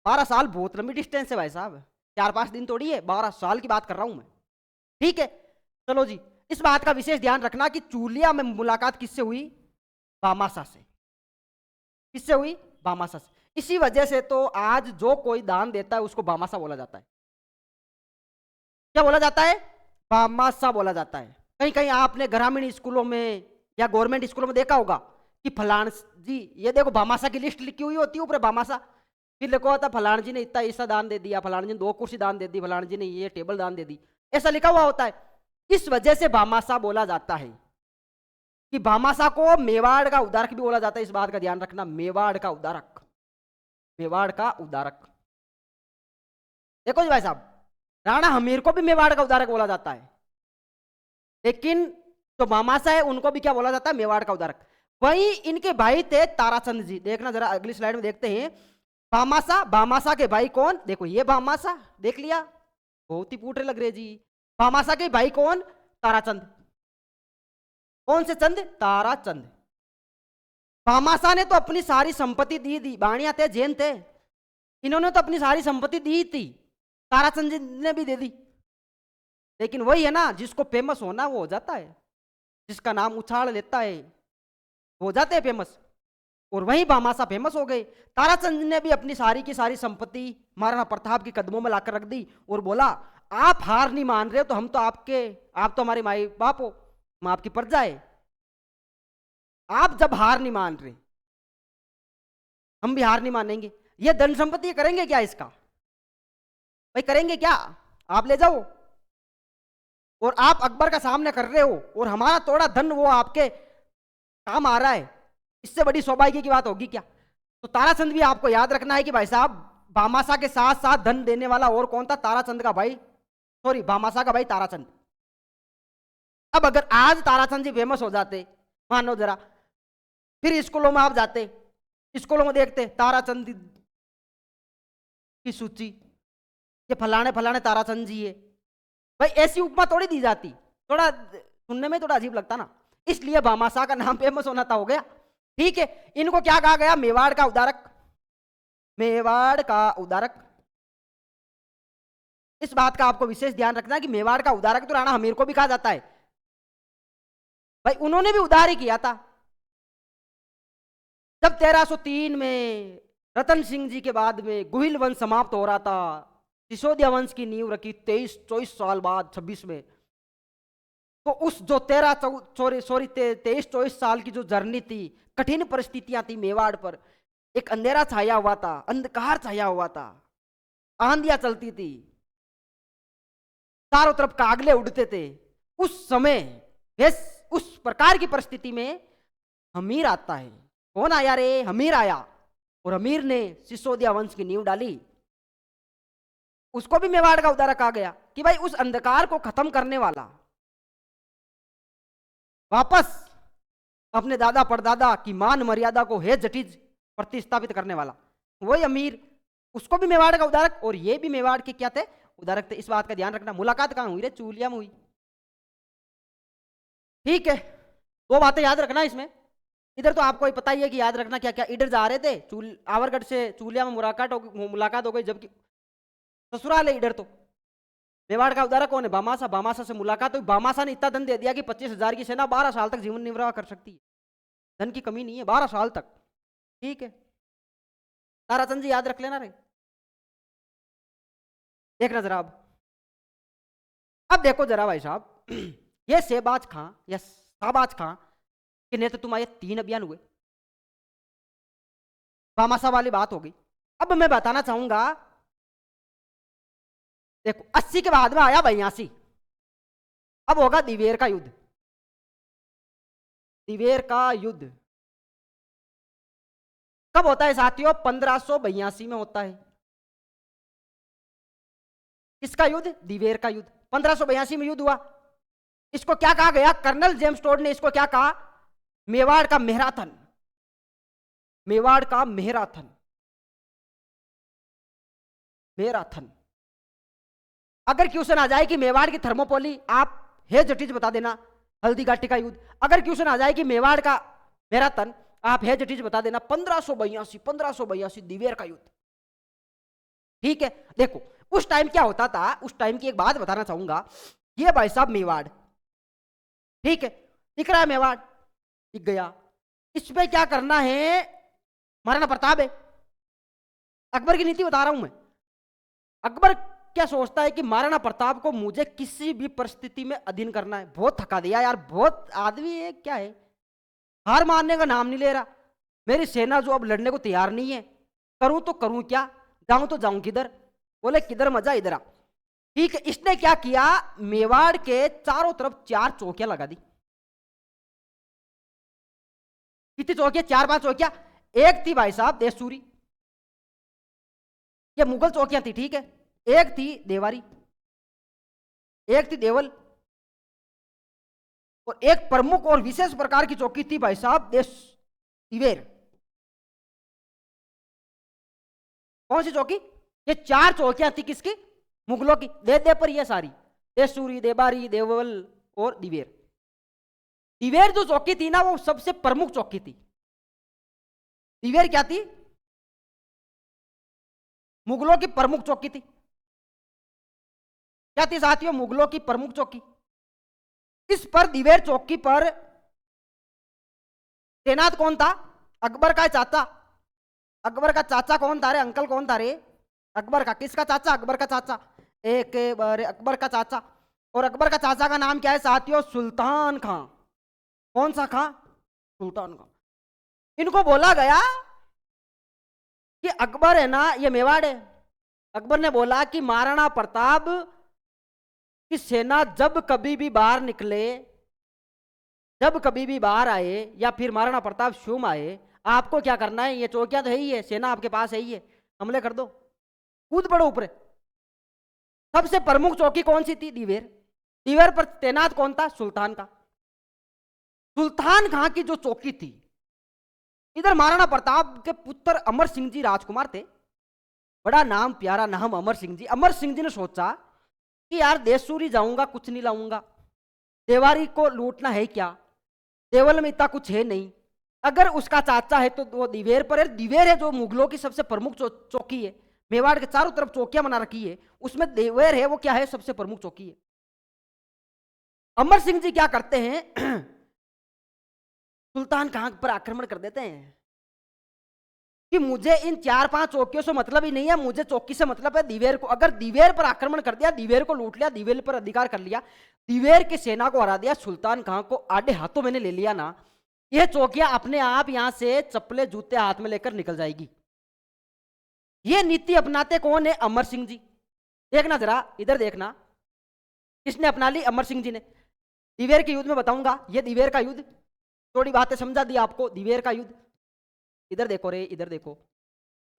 12 साल बहुत लंबी डिस्टेंस है भाई साहब, 4-5 दिन थोड़ी है, 12 साल की बात कर रहा हूं मैं। ठीक है, चलो जी, इस बात का विशेष ध्यान रखना कि चूलिया में मुलाकात किससे हुई? बामासा से। किससे हुई? बामासा से। इसी वजह से तो आज जो कोई दान देता है उसको बामासा बोला जाता है। क्या बोला जाता है? बामासा बोला जाता है। कहीं कहीं आपने ग्रामीण स्कूलों में या गवर्नमेंट स्कूलों में देखा होगा कि फलान जी, ये देखो बामासा की लिस्ट लिखी हुई होती है ऊपर, बामासा, फिर लिखा होता फलान जी ने इतना ऐसा दान दे दिया, फलान जी ने 2 कुर्सी दान दे दी, फलान जी ने ये टेबल दान दे दी, ऐसा लिखा हुआ होता है। इस वजह से बामासा बोला जाता है कि बामासा को मेवाड़ का उद्धारक भी बोला जाता है। इस बात का ध्यान रखना, मेवाड़ का उद्धारक, मेवाड़ का उद्धारक। देखो जी भाई साहब, राणा हमीर को भी मेवाड़ का उद्धारक बोला जाता है, लेकिन जो बामासा है उनको भी क्या बोला जाता है? मेवाड़ का उद्धारक। वही इनके भाई थे ताराचंद जी, देखना जरा अगली स्लाइड में देखते हैं। बामासा, बामासा के भाई कौन? देखो ये बामासा, देख लिया, बहुत ही पूटरे लग रहे जी। बामासा के भाई कौन? ताराचंद। कौन से चंद? ताराचंद। बामासा ने तो अपनी सारी संपत्ति दी, बाणिया थे, जैन थे, इन्होंने तो अपनी सारी संपत्ति दी थी, ताराचंद जी ने भी दे दी। लेकिन वही है ना, जिसको फेमस होना वो हो जाता है, जिसका नाम उछाल लेता है हो जाते हैं फेमस। और वही बामासा फेमस हो गए। ताराचंद ने भी अपनी सारी की सारी संपत्ति महाराणा प्रताप के कदमों में लाकर रख दी और बोला, आप हार नहीं मान रहे हो तो हम तो आप तो हमारे माई बाप हो, हम आपकी प्रजा है, आप जब हार नहीं मान रहे हम भी हार नहीं मानेंगे। ये धन संपत्ति करेंगे क्या? इसका भाई करेंगे क्या? आप ले जाओ, और आप अकबर का सामना कर रहे हो और हमारा थोड़ा धन वो आपके काम आ रहा है, इससे बड़ी सौभाग्य की बात होगी क्या? तो ताराचंद भी आपको याद रखना है कि भाई साहब, बामासा के साथ साथ धन देने वाला और कौन था? ताराचंद का भाई, सॉरी बामासा का भाई ताराचंद। अब अगर आज ताराचंद जी फेमस हो जाते, मानो जरा, फिर स्कूलों में आप जाते, स्कूलों में देखते ताराचंद की सूची, ये फलाने फलाने ताराचंद जी है। भाई ऐसी उपमा थोड़ी दी जाती, थोड़ा सुनने में थोड़ा अजीब लगता ना, इसलिए भामाशाह का नाम फेमस होना था, हो गया। ठीक है, इनको क्या कहा गया? मेवाड़ का उदारक, मेवाड़ का उदारक। इस बात का आपको विशेष ध्यान रखना है कि मेवाड़ का उदारक तो राणा हमीर को भी कहा जाता है। भाई उन्होंने भी उदार ही किया था। जब 1303 में रतन सिंह जी के बाद में गुहिल वंश समाप्त हो रहा था, सिसोदिया वंश की नींव रखी 23-24 साल बाद 26 में, तो उस जो 23-24 साल की जो जर्नी थी, कठिन परिस्थितियां थी मेवाड़ पर, एक अंधेरा छाया हुआ था, अंधकार छाया हुआ था, आंधियां चलती थी, चारों तरफ कागले उड़ते थे। उस समय उस प्रकार की परिस्थिति में हमीर आता है। कौन आया रे? हमीर आया, और हमीर ने सिसोदिया वंश की नींव डाली। उसको भी मेवाड़ का उदारक कहा गया कि भाई उस अंधकार को खत्म करने वाला, वापस अपने दादा परदादा की मान मर्यादा को है जटिज प्रतिस्थापित करने वाला, वही अमीर, उसको भी मेवाड़ का उदारक। और ये भी मेवाड़ के क्या थे? उदारक थे। इस बात का ध्यान रखना। मुलाकात कहां हुई रे? चूलिया में हुई। ठीक है, दो बातें याद रखना इसमें। इधर तो आपको पता ही है कि याद रखना क्या क्या। इधर जा रहे थे आवरगढ़ से चूलिया में मुलाकात हो गई, जबकि ससुराल है इधर। तो मेवाड़ का उदारक कौन है? भामाशाह। भामाशाह से मुलाकात हुई। भामाशाह ने इतना धन दे दिया कि 25,000 की सेना 12 साल तक जीवन निर्वाह कर सकती है। धन की कमी नहीं है, 12 साल तक। ठीक है, ताराचंद जी याद रख लेना रे। देखना जरा अब देखो जरा भाई साहब, ये शहबाज खां या शाहबाज खां के नेतृत्व में ये 3 अभियान हुए। भामाशाह वाली बात हो गई। अब मैं बताना चाहूंगा, देखो 80 के बाद में आया 82, अब होगा दिवेर का युद्ध। दिवेर का युद्ध कब होता है साथियों? 1582 में होता है। किसका युद्ध? दिवेर का युद्ध। 1582 में युद्ध हुआ। इसको क्या कहा गया? कर्नल जेम्स टोड ने इसको क्या कहा? मेवाड़ का मैराथन। मेवाड़ का मैराथन। मैराथन। अगर क्वेश्चन आ जाए कि मेवाड़ की थर्मोपोली, आप हे जटिज बता देना हल्दी घाटी का युद्ध। अगर क्वेश्चन आ जाए कि मेवाड़ का मैराथन, आप हे जटिज बता देना 1582 दिवेर का युद्ध। ठीक है, देखो उस टाइम क्या होता था, उस टाइम की एक बात बताना चाहूंगा। ये भाई साहब मेवाड़, ठीक है, दिख रहा है मेवाड़, दिख गया। इसमें क्या करना है? महाराणा प्रताप है। अकबर की नीति बता रहा हूं मैं। अकबर क्या सोचता है कि महाराणा प्रताप को मुझे किसी भी परिस्थिति में अधीन करना है। बहुत थका दिया यार, बहुत आदमी है, क्या है, हार मानने का नाम नहीं ले रहा। मेरी सेना जो अब लड़ने को तैयार नहीं है, करूं तो करूं क्या, जाऊं तो जाऊं किधर? बोले किधर मजा इधर आ। ठीक है, इसने क्या किया? मेवाड़ के चारों तरफ 4 चौकियां लगा दी। कितनी चौकियां? 4-5 चौकियां। एक थी भाई साहब देशसूरी, ये मुगल चौकियां थी, ठीक है। एक थी देवारी, एक थी देवल, और एक प्रमुख और विशेष प्रकार की चौकी थी भाई साहब दिवेर। कौन सी चौकी? ये 4 चौकियां थी किसकी? मुगलों की। दे पर ये सारी देशसूरी, देबारी, देवल और दिवेर। दिवेर जो चौकी थी ना, वो सबसे प्रमुख चौकी थी। दिवेर क्या थी? मुगलों की प्रमुख चौकी थी। क्या थी साथियों? मुगलों की प्रमुख चौकी। इस पर दिवेर चौकी पर तैनात कौन था? अकबर का चाचा। अकबर का चाचा कौन था रे? अंकल कौन था रे? अकबर का। किसका चाचा? अकबर का चाचा। एक बार अकबर का चाचा। और अकबर का चाचा का नाम क्या है साथियों? सुल्तान खां। कौन सा खां? सुल्तान खां। इनको बोला गया कि अकबर है ना, ये मेवाड़ है। अकबर ने बोला कि महाराणा प्रताप की सेना जब कभी भी बाहर निकले, जब कभी भी बाहर आए, या फिर महाराणा प्रताप स्वयं आए, आपको क्या करना है? ये चौकियां तो है ही है, सेना आपके पास है ही है, हमले कर दो, कूद पड़ो ऊपर। सबसे प्रमुख चौकी कौन सी थी? दिवेर। दिवेर पर तैनात कौन था? सुल्तान का। सुल्तान खां की जो चौकी थी, इधर महाराणा प्रताप के पुत्र अमर सिंह जी राजकुमार थे, बड़ा नाम प्यारा नाम अमर सिंह जी। अमर सिंह जी ने सोचा कि यार देसूरी जाऊंगा कुछ नहीं लाऊंगा, देवारी को लूटना है क्या, देवल में इतना कुछ है नहीं, अगर उसका चाचा है तो वो दिवेर पर है। दिवेर है जो मुगलों की सबसे प्रमुख चौकी है, मेवाड़ के चारों तरफ चौकियां बना रखी है, उसमें दिवेर है वो क्या है, सबसे प्रमुख चौकी है। अमर सिंह जी क्या करते हैं सुल्तान खान पर आक्रमण कर देते हैं कि मुझे इन 4-5 चौकियों से मतलब ही नहीं है, मुझे चौकी से मतलब है दिवेर को। अगर दिवेर पर आक्रमण कर दिया, दिवेर को लूट लिया, दिवेर पर अधिकार कर लिया, दिवेर की सेना को हरा दिया, सुल्तान खान को आधे हाथों मैंने ले लिया ना, यह चौकियां अपने आप यहां से चप्पले जूते हाथ में लेकर निकल जाएगी। यह नीति अपनाते कौन है, अमर सिंह जी। देखना जरा इधर देखना, किसने अपना ली, अमर सिंह जी ने। दिवेर के युद्ध में बताऊंगा, यह दिवेर का युद्ध, थोड़ी बातें समझा दी आपको, दिवेर का युद्ध। इधर देखो रे, इधर देखो,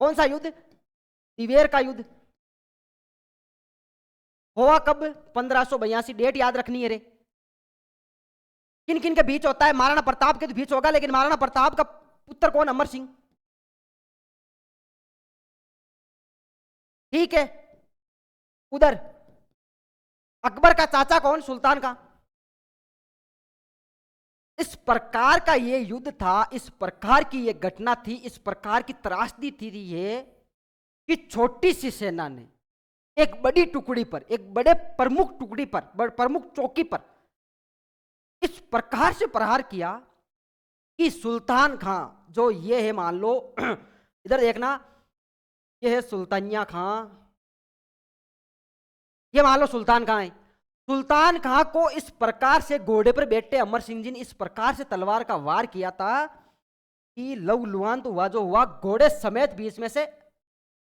कौन सा युद्ध, दिवेर का युद्ध। हुआ कब, 1582, डेट याद रखनी है रे। किन किन के बीच होता है, महाराणा प्रताप के तो बीच होगा, लेकिन महाराणा प्रताप का पुत्र कौन, अमर सिंह। ठीक है, उधर अकबर का चाचा कौन, सुल्तान का। इस प्रकार का ये युद्ध था, इस प्रकार की ये घटना थी, इस प्रकार की त्रासदी थी ये कि छोटी सी सेना ने एक बड़ी टुकड़ी पर, एक बड़े प्रमुख टुकड़ी पर, प्रमुख चौकी पर इस प्रकार से प्रहार किया कि सुल्तान खां जो ये है, मान लो इधर देखना, ये है सुल्तानिया खां, ये मान लो सुल्तान खां है। सुल्तान खां को इस प्रकार से घोड़े पर बैठे अमर सिंह जी ने इस प्रकार से तलवार का वार किया था कि लव लुहान तो हुआ जो हुआ, घोड़े समेत बीच में से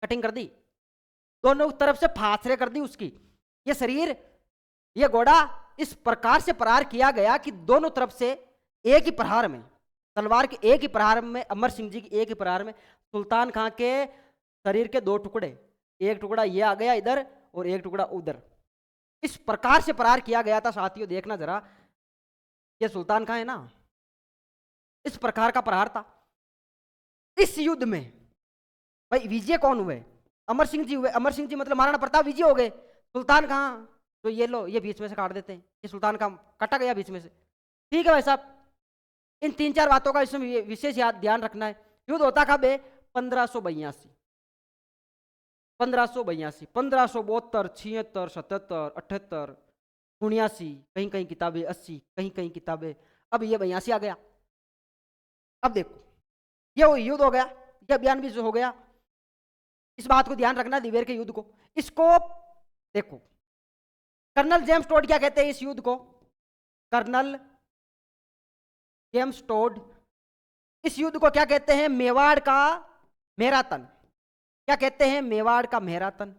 कटिंग कर दी, दोनों तरफ से फासरे कर दी उसकी। ये शरीर, ये घोड़ा इस प्रकार से प्रहार किया गया कि दोनों तरफ से एक ही प्रहार में, तलवार के एक ही प्रहार में, अमर सिंह जी की एक ही प्रहार में सुल्तान खां के शरीर के 2 टुकड़े, एक टुकड़ा ये आ गया इधर और एक टुकड़ा उधर, इस प्रकार से प्रहार किया गया था। साथियों देखना जरा, ये सुल्तान खां है ना, इस प्रकार का प्रहार था। इस युद्ध में भाई विजय कौन हुए, अमर सिंह जी हुए। अमर सिंह जी मतलब महाराणा प्रताप विजय हो गए। सुल्तान खां तो ये लो, ये बीच में से काट देते हैं, ये सुल्तान खां कटा गया बीच में से। ठीक है भाई साहब, इन 3-4 बातों का इसमें विशेष ध्यान रखना है। युद्ध होता कब है, 1582, 1582, 1572, 76, 77, 78, 79, कहीं कहीं किताबें 80, कहीं कहीं किताबें, अब ये 82 आ गया। अब देखो ये युद्ध हो गया, ये अभियान भी हो गया। इस बात को ध्यान रखना, दिवेर के युद्ध को। इसको देखो, कर्नल जेम्स टोड क्या कहते हैं इस युद्ध को, कर्नल जेम्स टोड इस युद्ध को क्या कहते हैं, मेवाड़ का मैराथन। क्या कहते हैं, मेवाड़ का मैराथन,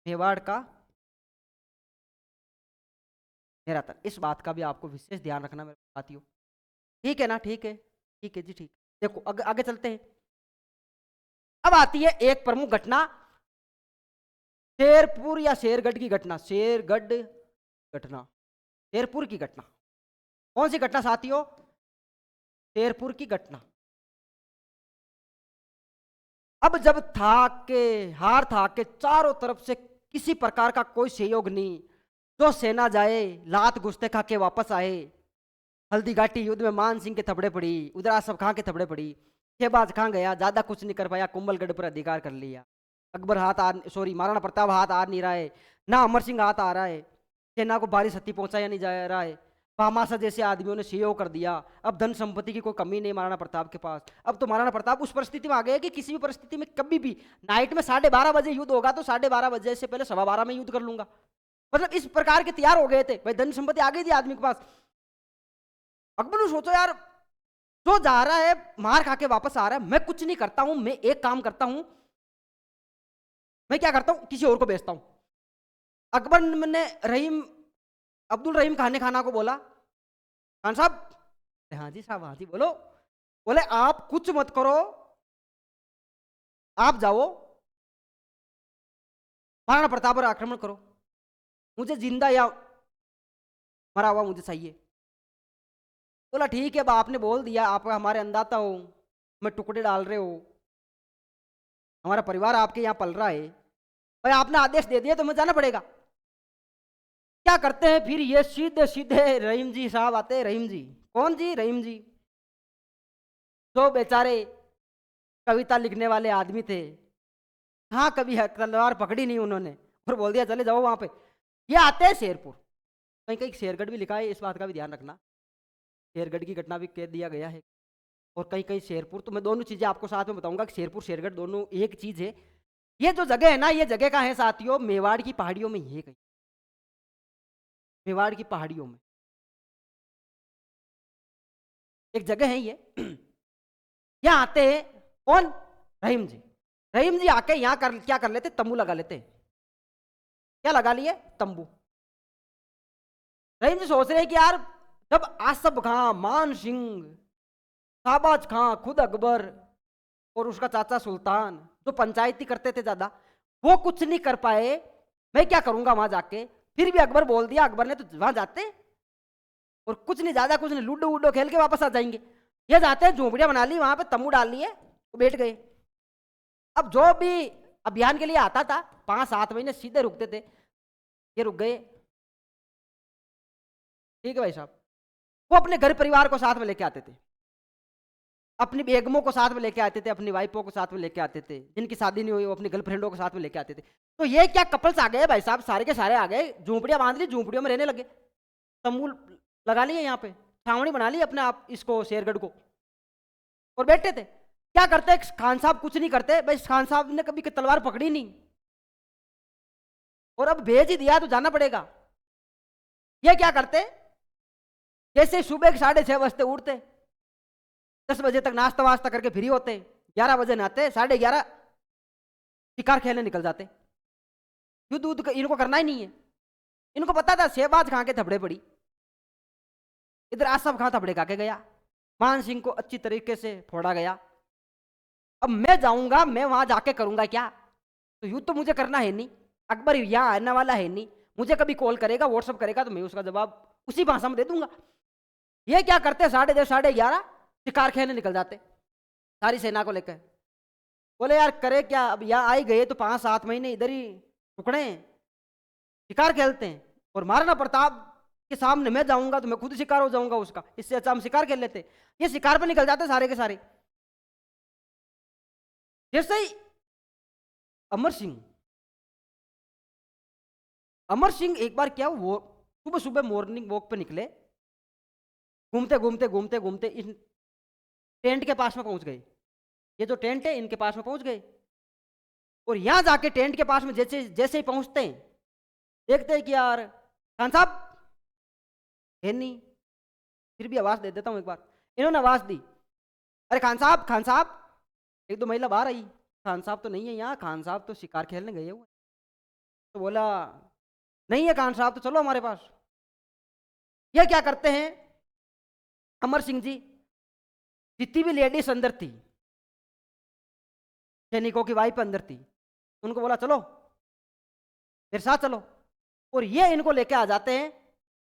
मेवाड़ का मैराथन। इस बात का भी आपको विशेष ध्यान रखना मेरे साथियों। ठीक है ना, ठीक है, ठीक है जी, ठीक। देखो आगे चलते हैं। अब आती है एक प्रमुख घटना, शेरपुर या शेरगढ़ की घटना, शेरगढ़ घटना, शेरपुर की घटना। कौन सी घटना साथियों, शेरपुर की घटना। अब जब हार था के चारों तरफ से किसी प्रकार का कोई सहयोग नहीं, जो सेना जाए लात घुसते खा के वापस आए। हल्दी घाटी युद्ध में मान सिंह के थपड़े पड़ी, उधर आसफ खां के थपड़े पड़ी, शहबाज खां गया, ज्यादा कुछ नहीं कर पाया, कुंभलगढ़ पर अधिकार कर लिया। अकबर महाराणा प्रताप हाथ आ नहीं रहा है, ना अमर सिंह हाथ आ रहा है, सेना को भारी क्षति पहुंचाया नहीं जा रहा है। भामाशा जैसे आदमियों ने सहयोग कर दिया। अब धन संपत्ति की कोई कमी नहीं महाराणा प्रताप के पास। अब तो महाराणा प्रताप उस परिस्थिति में आ गए कि किसी भी परिस्थिति में कभी भी नाइट में 12:30 बजे युद्ध होगा तो 12:30 बजे से पहले 12:15 में युद्ध कर लूंगा। मतलब इस प्रकार के तैयार हो गए थे भाई, धन संपत्ति आ गई थी आदमी के पास। अकबर ने सोचो यार, जो जा रहा है मार खा के वापस आ रहा है, मैं कुछ नहीं करता हूं, मैं एक काम करता हूं, मैं क्या करता हूं, किसी और को बेचता हूं। अकबर ने अब्दुल रहीम खाना को बोला, खान साहब, हाँ जी साहब, हाँ जी बोलो। बोले आप कुछ मत करो, आप जाओ महाराणा प्रताप पर आक्रमण करो, मुझे जिंदा या मरा हुआ मुझे चाहिए। बोला ठीक है, अब आपने बोल दिया, आप हमारे अन्नदाता हो, मैं टुकड़े डाल रहे हो, हमारा परिवार आपके यहाँ पल रहा है, भाई आपने आदेश दे दिया तो मुझे जाना पड़ेगा। क्या करते हैं फिर ये सीधे सीधे रहीम जी साहब आते हैं। रहीम जी कौन जी? रहीम जी जो बेचारे कविता लिखने वाले आदमी थे, हाँ कभी तलवार पकड़ी नहीं उन्होंने और बोल दिया चले जाओ वहां पे। ये आते हैं शेरपुर, कहीं कहीं शेरगढ़ भी लिखा है, इस बात का भी ध्यान रखना, शेरगढ़ की घटना भी कह दिया गया है, और कहीं कहीं शेरपुर। तो मैं दोनों चीजें आपको साथ में बताऊंगा कि शेरपुर शेरगढ़ दोनों एक चीज है। ये जो जगह है ना, ये जगह का है साथियों, मेवाड़ की पहाड़ियों में, ये कहीं मेवाड़ की पहाड़ियों में एक जगह है ये। यहाँ आते हैं कौन? रहीम जी। रहीम जी आके यहाँ कर क्या कर लेते? तंबू लगा लेते। क्या लगा लिए? तंबू। रहीम जी सोच रहे हैं कि यार जब आसफ खां, मान सिंह, शाहबाज खां, खुद अकबर और उसका चाचा सुल्तान जो पंचायती करते थे ज्यादा, वो कुछ नहीं कर पाए, मैं क्या करूंगा वहां जाके। फिर भी अकबर बोल दिया, अकबर ने, तो वहां जाते और कुछ नहीं, ज्यादा कुछ नहीं, लूडो वूडो खेल के वापस आ जाएंगे। ये जाते हैं, झोपड़ियां बना ली, वहां पे तंबू डाल लिए, वो बैठ गए। अब जो भी अभियान के लिए आता था 5-7 महीने सीधे रुकते थे, ये रुक गए। ठीक है भाई साहब। वो अपने घर परिवार को साथ में लेके आते थे, अपनी बेगमों को साथ में लेके आते थे, अपनी वाइफों को साथ में लेके आते थे, जिनकी शादी नहीं हुई वो अपनी गर्लफ्रेंडों को साथ में लेके आते थे। तो ये क्या कपल्स आ गए भाई साहब, सारे के सारे आ गए, झोपड़ियां बांध ली, झोपड़ियों में रहने लगे, तंबू लगा लिए, यहाँ पे छावनी बना ली अपने आप इसको, शेरगढ़ को, और बैठे थे। क्या करते? खान साहब कुछ नहीं करते भाई, खान साहब ने कभी तलवार पकड़ी नहीं, और अब भेज ही दिया तो जाना पड़ेगा। ये क्या करते? जैसे सुबह 6:30 बजते उठते, 10 बजे तक नाश्ता वास्ता करके फ्री होते, 11 बजे नहाते, 11:30 शिकार खेलने निकल जाते। युद्ध उद्ध इनको करना ही नहीं है। इनको पता था शहबाज खां के थपड़े पड़ी, इधर आसफ खां थपड़े खा के गया, मान सिंह को अच्छी तरीके से फोड़ा गया। अब मैं जाऊंगा, मैं वहां जाके करूंगा क्या? तो युद्ध तो मुझे करना है नहीं, अकबर यहाँ आने वाला है नहीं, मुझे कभी कॉल करेगा, व्हाट्सअप करेगा, तो मैं उसका जवाब उसी भाषा में दे दूंगा। ये क्या करते? 10:30 11:30 शिकार खेलने निकल जाते सारी सेना को लेकर। बोले यार करे क्या, अब यहाँ आई गए तो 5-7 महीने इधर ही रुकने, शिकार खेलते हैं, और महाराणा प्रताप के सामने मैं जाऊंगा तो मैं खुद शिकार हो जाऊंगा उसका, इससे अच्छा हम शिकार खेल लेते। ये शिकार पर निकल जाते सारे के सारे। जैसे ही अमर सिंह एक बार क्या, वो सुबह सुबह मॉर्निंग वॉक पे निकले, घूमते घूमते घूमते घूमते इन टेंट के पास में पहुंच गए। ये जो टेंट है इनके पास में पहुंच गए, और यहां जाके टेंट के पास में जैसे जैसे ही पहुंचते हैं, देखते हैं कि यार खान साहब है नहीं। फिर भी आवाज दे देता हूं एक बार। इन्होंने आवाज दी, अरे खान साहब, खान साहब। एक दो महिला बाहर आई, खान साहब तो नहीं है यहाँ, खान साहब तो शिकार खेलने गए हुए। तो बोला नहीं है खान साहब, तो चलो हमारे पास। ये क्या करते हैं अमर सिंह जी, जितनी भी लेडीज अंदर थी, सैनिकों की वाइफ अंदर थी, उनको बोला चलो मेरे साथ चलो, और ये इनको लेके आ जाते हैं,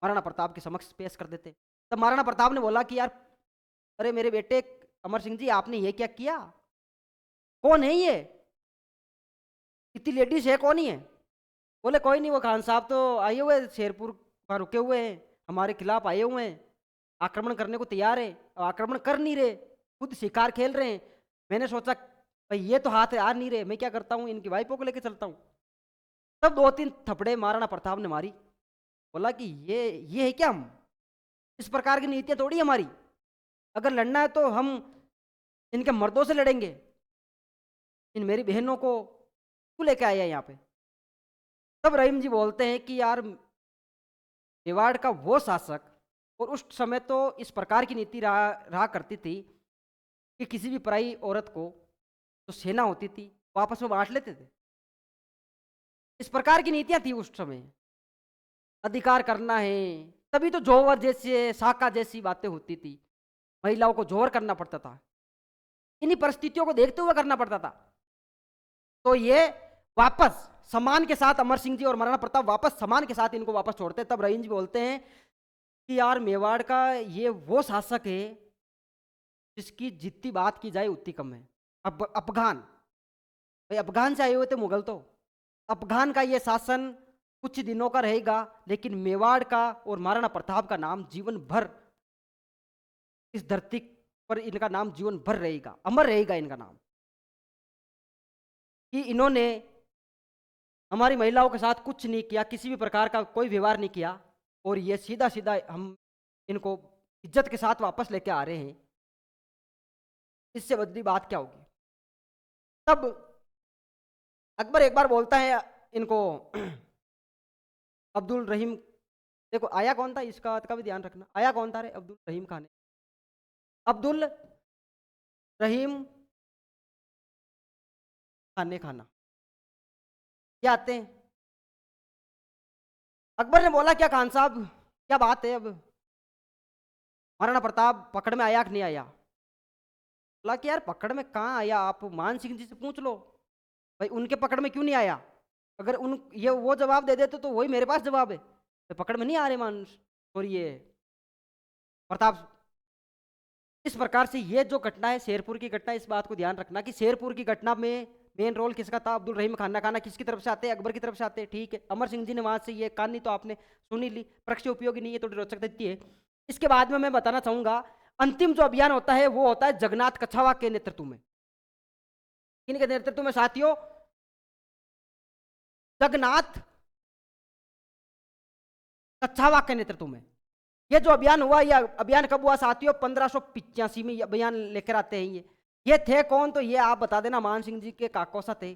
महाराणा प्रताप के समक्ष पेश कर देते। तब महाराणा प्रताप ने बोला कि यार अरे मेरे बेटे अमर सिंह जी, आपने ये क्या किया? कौन है ये? इतनी लेडीज है, कौन ही है? बोले कोई नहीं, वो खान साहब तो आए हुए शेरपुर वहाँ रुके हुए हैं, हमारे खिलाफ आए हुए हैं, आक्रमण करने को तैयार है, आक्रमण कर नहीं रहे, खुद शिकार खेल रहे हैं। मैंने सोचा भाई ये तो हाथ आ नहीं रहे, मैं क्या करता हूँ, इनकी वाइफों को लेकर चलता हूँ। तब 2-3 थपड़े महाराणा प्रताप ने मारी। बोला कि ये है क्या, हम इस प्रकार की नीतियाँ तोड़ी हमारी, अगर लड़ना है तो हम इनके मर्दों से लड़ेंगे, इन मेरी बहनों को क्यों लेके आया यहाँ पे? तब रहीम जी बोलते हैं कि यार मेवाड़ का वो शासक, और उस समय तो इस प्रकार की नीति रहा करती थी कि किसी भी पराई औरत को जो सेना होती थी वो आपस में बांट लेते थे। इस प्रकार की नीतियां थी उस समय, अधिकार करना है, तभी तो जोवर जैसे साका जैसी बातें होती थी, महिलाओं को जोर करना पड़ता था, इन्हीं परिस्थितियों को देखते हुए करना पड़ता था। तो ये वापस सम्मान के साथ अमर सिंह जी और महाराणा प्रताप वापस सम्मान के साथ इनको वापस छोड़ते। तब रहीम जी बोलते हैं कि यार मेवाड़ का ये वो शासक है जिसकी जितनी बात की जाए उतनी कम है। अब अफ़गान, भाई अफ़गान से आए हुए थे मुगल तो। अफ़गान का ये शासन कुछ दिनों का रहेगा, लेकिन मेवाड़ का और महाराणा प्रताप का नाम जीवन भर इस धरती पर, इनका नाम जीवन भर रहेगा, अमर रहेगा इनका नाम। कि इन्होंने हमारी महिलाओं के साथ कुछ नहीं किया, किसी भी प्रकार का कोई व्यवहार नहीं किया, और ये सीधा सीधा हम इनको इज्जत के साथ वापस लेके आ रहे हैं। इससे बड़ी बात क्या होगी? तब अकबर एक बार बोलता है इनको अब्दुल रहीम, देखो आया कौन था इसका का भी ध्यान रखना, आया कौन था रे? अब्दुल रहीम खान, अब्दुल रहीम खाने खाना, क्या आते हैं? अकबर ने बोला क्या खान साहब क्या बात है, अब महाराणा प्रताप पकड़ में आया कि नहीं आया? बोला कि यार पकड़ में कहाँ आया, आप मान सिंह जी से पूछ लो, भाई उनके पकड़ में क्यों नहीं आया? अगर उन ये वो जवाब दे देते तो वही मेरे पास जवाब है, तो पकड़ में नहीं आ रहे मान, और ये प्रताप। इस प्रकार से ये जो घटना है शेरपुर की घटना, इस बात को ध्यान रखना कि शेरपुर की घटना में मेन रोल किसका था? अब्दुल रहीम खाना खाना किसकी तरफ से आते हैं? अकबर की तरफ से आते हैं, ठीक है। अमर सिंह जी ने वहां से ये कहानी तो आपने सुनी ली, पक्ष उपयोगी नहीं है, थोड़ी रोचक देती है। इसके बाद में मैं बताना चाहूंगा अंतिम जो अभियान होता है वो होता है जगन्नाथ कछावा के नेतृत्व में। किनके नेतृत्व में साथियों? जगन्नाथ कछावा के नेतृत्व में ये जो अभियान हुआ, ये अभियान कब हुआ साथियों? 1585 में ये अभियान लेकर आते हैं। ये थे कौन? तो ये आप बता देना, मान सिंह जी के काकोसा थे।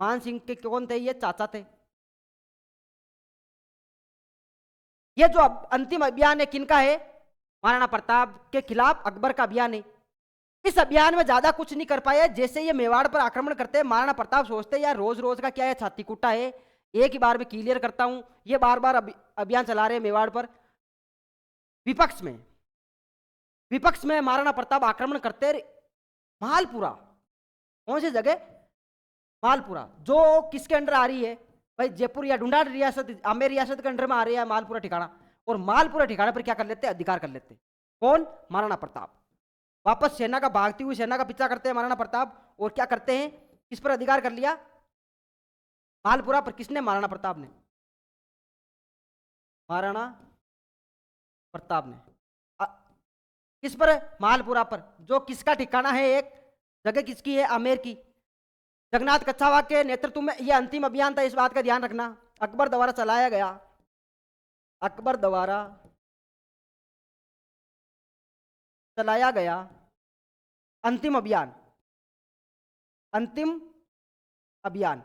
मान सिंह के कौन थे? ये चाचा थे। ये जो अंतिम अभियान है किनका है? महाराणा प्रताप के खिलाफ अकबर का अभियान है। इस अभियान में ज्यादा कुछ नहीं कर पाए। जैसे ये मेवाड़ पर आक्रमण करते हैं, महाराणा प्रताप सोचते हैं यार रोज रोज का क्या है, छाती कुटा है, एक ही बार में क्लियर करता हूं। ये बार बार अभियान चला रहे हैं मेवाड़ पर। विपक्ष में महाराणा प्रताप आक्रमण करते मालपुरा, कौन सी जगह? मालपुरा, जो किसके अंडर आ रही है भाई? जयपुर या ढूंढाड़ रियासत, आमेर रियासत के अंडर में आ रही है मालपुरा ठिकाना। और मालपुरा ठिकाना पर क्या कर लेते हैं? अधिकार कर लेते हैं। कौन? महाराणा प्रताप। वापस सेना का, भागती हुई सेना का पीछा करते हैं महाराणा प्रताप, और क्या करते हैं? किस पर अधिकार कर लिया? मालपुरा पर। किसने? महाराणा प्रताप ने। महाराणा प्रताप ने किस पर? मालपुरा पर, जो किसका ठिकाना है? एक जगह किसकी है? आमेर की। जगन्नाथ कछावा के नेतृत्व में यह अंतिम अभियान था, इस बात का ध्यान रखना। अकबर द्वारा चलाया गया, अकबर द्वारा चलाया गया अंतिम अभियान। अंतिम अभियान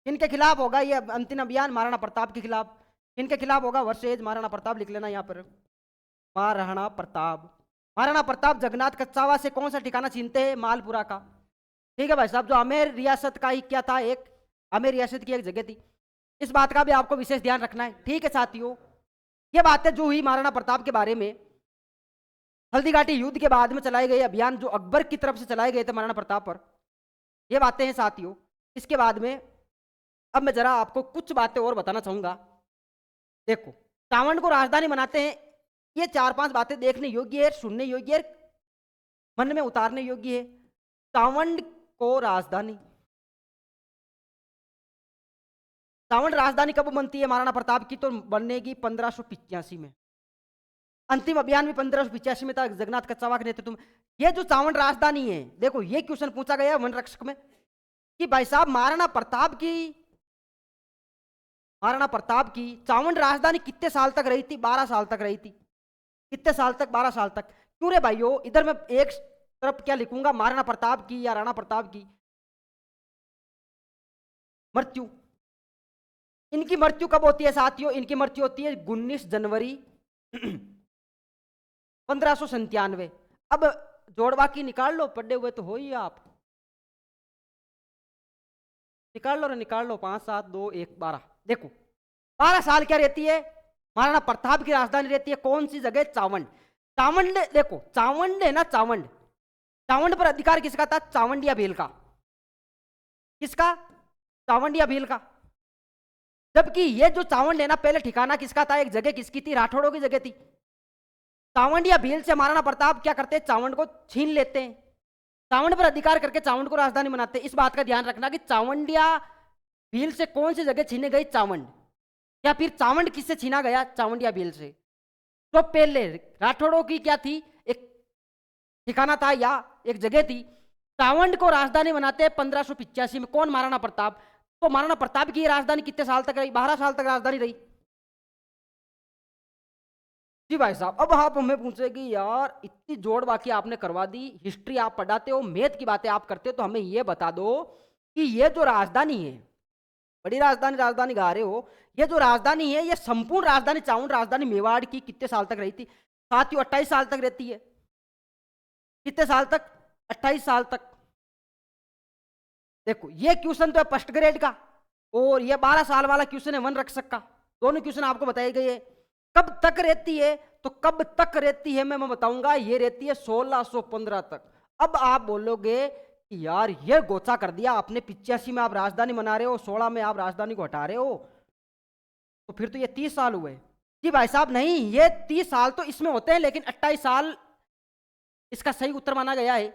किनके खिलाफ होगा? ये अंतिम अभियान महाराणा प्रताप के खिलाफ। किनके खिलाफ होगा? वर्सेज महाराणा प्रताप, लिख लेना यहाँ पर, महाराणा प्रताप। महाराणा प्रताप जगन्नाथ कछावा से कौन सा ठिकाना छीनते हैं? मालपुरा का। ठीक है भाई साहब, जो आमेर रियासत का ही क्या था, एक आमेर रियासत की एक जगह थी। इस बात का भी आपको विशेष ध्यान रखना है, ठीक है साथियों। ये बातें जो हुई महाराणा प्रताप के बारे में, हल्दीघाटी युद्ध के बाद में चलाए गए अभियान जो अकबर की तरफ से चलाए गए थे महाराणा प्रताप पर, ये बातें हैं साथियों। इसके बाद में अब मैं जरा आपको कुछ बातें और बताना चाहूंगा। देखो, चावंड को राजधानी बनाते हैं, ये 4-5 बातें देखने योग्य है, सुनने योग्य है, मन में उतारने योग्य है। चावंड को राजधानी, चावंड राजधानी कब बनती है महाराणा प्रताप की? तो बनेगी 1585 में। अंतिम अभियान भी 1585 में था, जगन्नाथ कछावा के नेतृत्व में। ये जो चावंड राजधानी है, देखो ये क्वेश्चन पूछा गया वन रक्षक में कि भाई साहब महाराणा प्रताप की चावंड राजधानी कितने साल तक रही थी? 12 साल तक रही थी। कितने साल तक? 12 साल तक। क्यों रे भाइयों? इधर मैं एक तरफ क्या लिखूंगा, महाराणा प्रताप की या राणा प्रताप की मृत्यु। इनकी मृत्यु कब होती है साथियों? इनकी मृत्यु होती है 19 जनवरी 1597। अब जोड़वा की निकाल लो, पढ़े हुए तो हो ही आप, निकाल लो रे, निकाल लो। 5, 7, 2, 1, 12। देखो 12 साल क्या रहती है? महाराणा प्रताप की राजधानी रहती है कौन सी जगह? चावंड। चावंड, देखो चावंड है ना, चावंड, चावंड पर अधिकार किसका था? चावंडिया भील का। किसका? चावंडिया भील का। जबकि ये जो चावंड है ना, पहले ठिकाना किसका था? एक जगह किसकी थी? राठौड़ों की जगह थी। चावंड या भील से महाराणा प्रताप क्या करते हैं, चावंड को छीन लेते हैं, चावंड पर अधिकार करके चावंड को राजधानी बनाते हैं। इस बात का ध्यान रखना कि चावंड या भील से कौन सी जगह छीने गई, चावंड, या फिर चावंड किससे छीना गया, चावंड या भील से। तो पहले राठौड़ों की क्या थी, एक ठिकाना था या एक जगह थी, चावंड को राजधानी बनाते हैं 1585 में। कौन, महाराणा प्रताप। तो महाराणा प्रताप की राजधानी कितने साल तक रही, 12 साल तक राजधानी रही। जी भाई साहब, अब आप हमें पूछे कि यार इतनी जोड़ बाकी आपने करवा दी, हिस्ट्री आप पढ़ाते हो, मैथ की बातें आप करते हो, तो हमें ये बता दो कि ये जो राजधानी है, बड़ी राजधानी राजधानी गा रहे हो, ये जो राजधानी है, ये संपूर्ण राजधानी चावंड राजधानी मेवाड़ की कितने साल तक रही थी। साथियों 28 साल तक रहती है। कितने साल तक, 28 साल तक। देखो ये क्वेश्चन तो है फर्स्ट ग्रेड का, और ये 12 साल वाला क्वेश्चन है वन रक्षक का। दोनों क्वेश्चन आपको बताए गए है। कब तक रहती है, तो कब तक रहती है मैं बताऊंगा। ये रहती है 1615 तक। अब आप बोलोगे कि यार ये गोचा कर दिया आपने, 85 में आप राजधानी बना रहे हो, 16 में आप राजधानी को हटा रहे हो, तो फिर तो ये 30 साल हुए। जी भाई साहब नहीं, ये 30 साल तो इसमें होते हैं, लेकिन 28 साल इसका सही उत्तर माना गया है।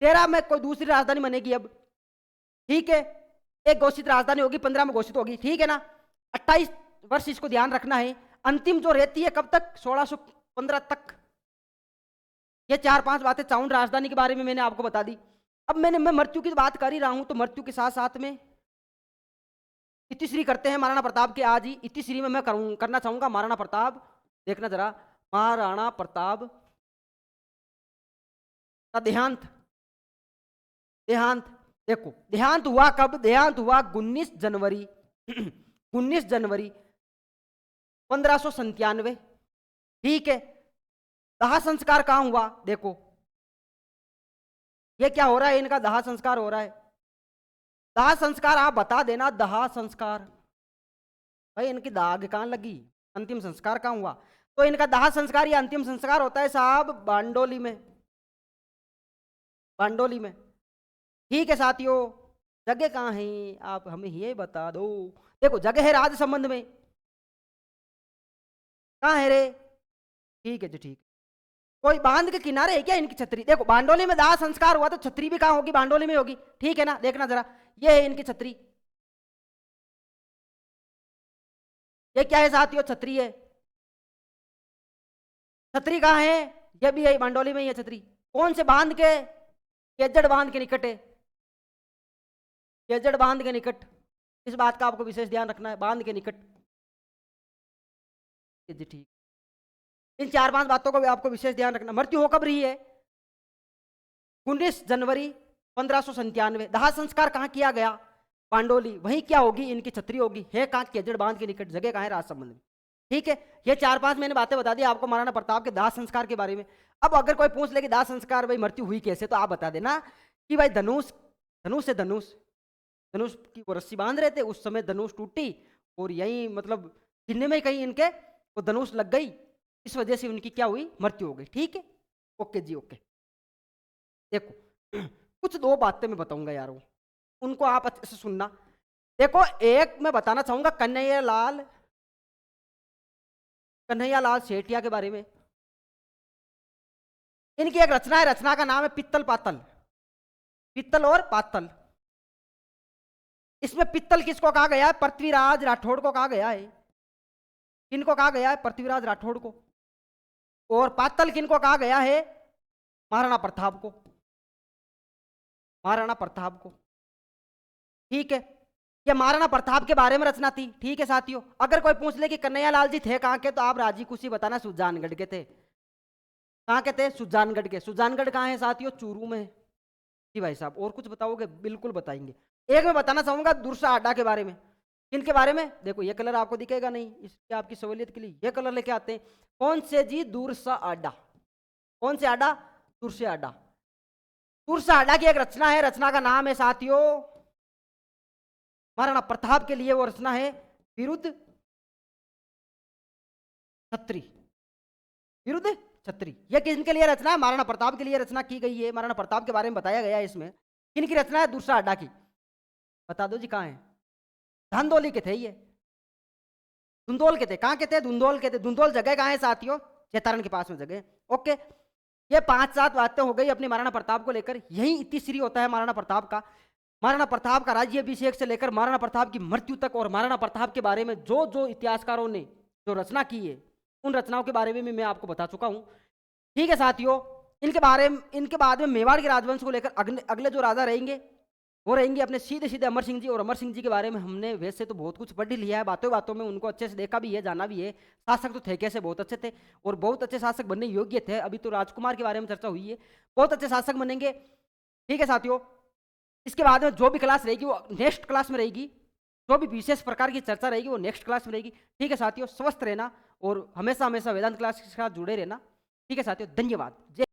13 में कोई दूसरी राजधानी बनेगी अब, ठीक है, एक घोषित राजधानी होगी, 15 में घोषित होगी, ठीक है ना। 28 वर्ष इसको ध्यान रखना है। अंतिम जो रहती है कब तक, 1615 तक। ये 4-5 बातें चावंड राजधानी के बारे में मैंने आपको बता दी। अब मैं मृत्यु की बात कर ही रहा हूं, तो मृत्यु के साथ साथ में इतिश्री करते हैं महाराणा प्रताप के आज ही। इतिश्री में मैं करना चाहूंगा महाराणा प्रताप, देखना जरा, महाराणा प्रताप का देहांत। देहांत देखो, देहांत हुआ कब, देहांत हुआ 19 जनवरी 19 जनवरी 1597, ठीक है। दाह संस्कार कहां हुआ, देखो ये क्या हो रहा है, इनका दाह संस्कार हो रहा है। दाह संस्कार आप बता देना, दाह संस्कार भाई इनकी दाग कहां लगी, अंतिम संस्कार कहां हुआ। तो इनका दाह संस्कार या अंतिम संस्कार होता है साहब बांडोली में, बांडोली में, ठीक है साथियों। जगह कहां है आप हमें ये बता दो। देखो जगह है राज संबंध में, कहां है रे, ठीक है जी, ठीक। कोई बांध के किनारे है क्या इनकी छतरी। देखो बांडोली में दाह संस्कार हुआ, तो छतरी भी कहां होगी, बांडोली में होगी, ठीक है ना। देखना जरा, ये है इनकी छतरी, ये क्या है साथियों, छतरी है। छतरी कहां है, ये भी है बांडोली में ही है छतरी। कौन से बांध के, केजड़ बांध के निकट है, केजड़ बांध के निकट। इस बात का आपको विशेष ध्यान रखना है, बांध के निकट, जी ठीक। इन 4-5 बातों को भी आपको विशेष ध्यान रखना। मृत्यु हो कब रही है, 19 जनवरी 1597। दाह संस्कार कहां किया गया, पांडोली, वहीं क्या होगी, इनकी छतरी होगी, है कहां, केजड़ बांध के निकट। जगह कहां है, राजसमंद में, ठीक है। ये 4-5 मैंने बातें बता दी आपको महाराणा प्रताप के दाह संस्कार के बारे में। अब अगर कोई पूछ ले कि दाह संस्कार भाई मृत्यु हुई कैसे, तो आप बता देना कि भाई धनुष, धनुष से धनुष, धनुष की वो रस्सी बांध रहे थे, उस समय धनुष टूटी और यही मतलब सीने में कहीं इनके वो धनुष लग गई, इस वजह से उनकी क्या हुई, मृत्यु हो गई, ठीक है। ओके जी, ओके। देखो कुछ 2 बातें मैं बताऊंगा यार, उनको आप अच्छे से सुनना। देखो एक मैं बताना चाहूंगा कन्हैयालाल सेठिया के बारे में। इनकी एक रचना है, रचना का नाम है पित्तल पातल, पित्तल और पातल। इसमें पित्तल किसको कहा गया है, पृथ्वीराज राठौड़ को कहा गया है। किनको कहा गया है, पृथ्वीराज राठौड़ को। और पातल किनको कहा गया है, महाराणा प्रताप को, महाराणा प्रताप को, ठीक है। ये महाराणा प्रताप के बारे में रचना थी, ठीक है साथियों। अगर कोई पूछ ले कि कन्हैयालाल जी थे कहां के, तो आप राजी खुशी बताना सुजानगढ़ के थे। कहां के थे, सुजानगढ़ के। सुजानगढ़ कहां है साथियों, चूरू में। जी भाई साहब, और कुछ बताओगे, बिल्कुल बताएंगे। एक मैं बताना चाहूंगा दुर्सा अड्डा के बारे में। किनके बारे में, देखो ये कलर आपको दिखेगा नहीं, इसकी आपकी सहूलियत के लिए ये कलर लेके आते हैं। कौन से जी, दुर्सा अड्डा। कौन से अड्डा, दुर्सा अड्डा। दुर्सा अड्डा की एक रचना है, रचना का नाम है साथियों, महाराणा प्रताप के लिए वो रचना है विरुद्ध छत्री, विरुद्ध छत्री। यह किसके लिए रचना है, महाराणा प्रताप के लिए रचना की गई है। महाराणा प्रताप के बारे में बताया गया है इसमें। किनकी रचना है, दुर्सा अड्डा की। बता दो जी कहां है, धंधोली के थे ये, धुंधोल के थे। कहां के थे, धुंधोल के थे। धुंधोल जगह कहां है साथियों, जैतारण के पास में जगह है। ओके, ये 5-7 बातें हो गई अपने महाराणा प्रताप को लेकर। यही इतिश्री होता है महाराणा प्रताप का। महाराणा प्रताप का राज्याभिषेक से लेकर महाराणा प्रताप की मृत्यु तक और महाराणा प्रताप के बारे में जो जो इतिहासकारों ने जो रचना की है, उन रचनाओं के बारे में मैं आपको बता चुका हूं। ठीक है साथियों, इनके बाद में मेवाड़ के राजवंश को लेकर अगले जो राजा रहेंगे वो रहेंगे अपने सीधे सीधे अमर सिंह जी। और अमर सिंह जी के बारे में हमने वैसे तो बहुत कुछ पढ़ ही लिया है, बातों बातों में उनको अच्छे से देखा भी है, जाना भी है। शासक तो थे कैसे, बहुत अच्छे थे और बहुत अच्छे शासक बनने योग्य थे। अभी तो राजकुमार के बारे में चर्चा हुई है, बहुत अच्छे शासक बनेंगे। ठीक है साथियों, इसके बाद में जो भी क्लास रहेगी वो नेक्स्ट क्लास में रहेगी, जो भी विशेष प्रकार की चर्चा रहेगी वो नेक्स्ट क्लास में रहेगी। ठीक है साथियों, स्वस्थ रहना और हमेशा हमेशा वेदांत क्लास के साथ जुड़े रहना। ठीक है साथियों, धन्यवाद। जय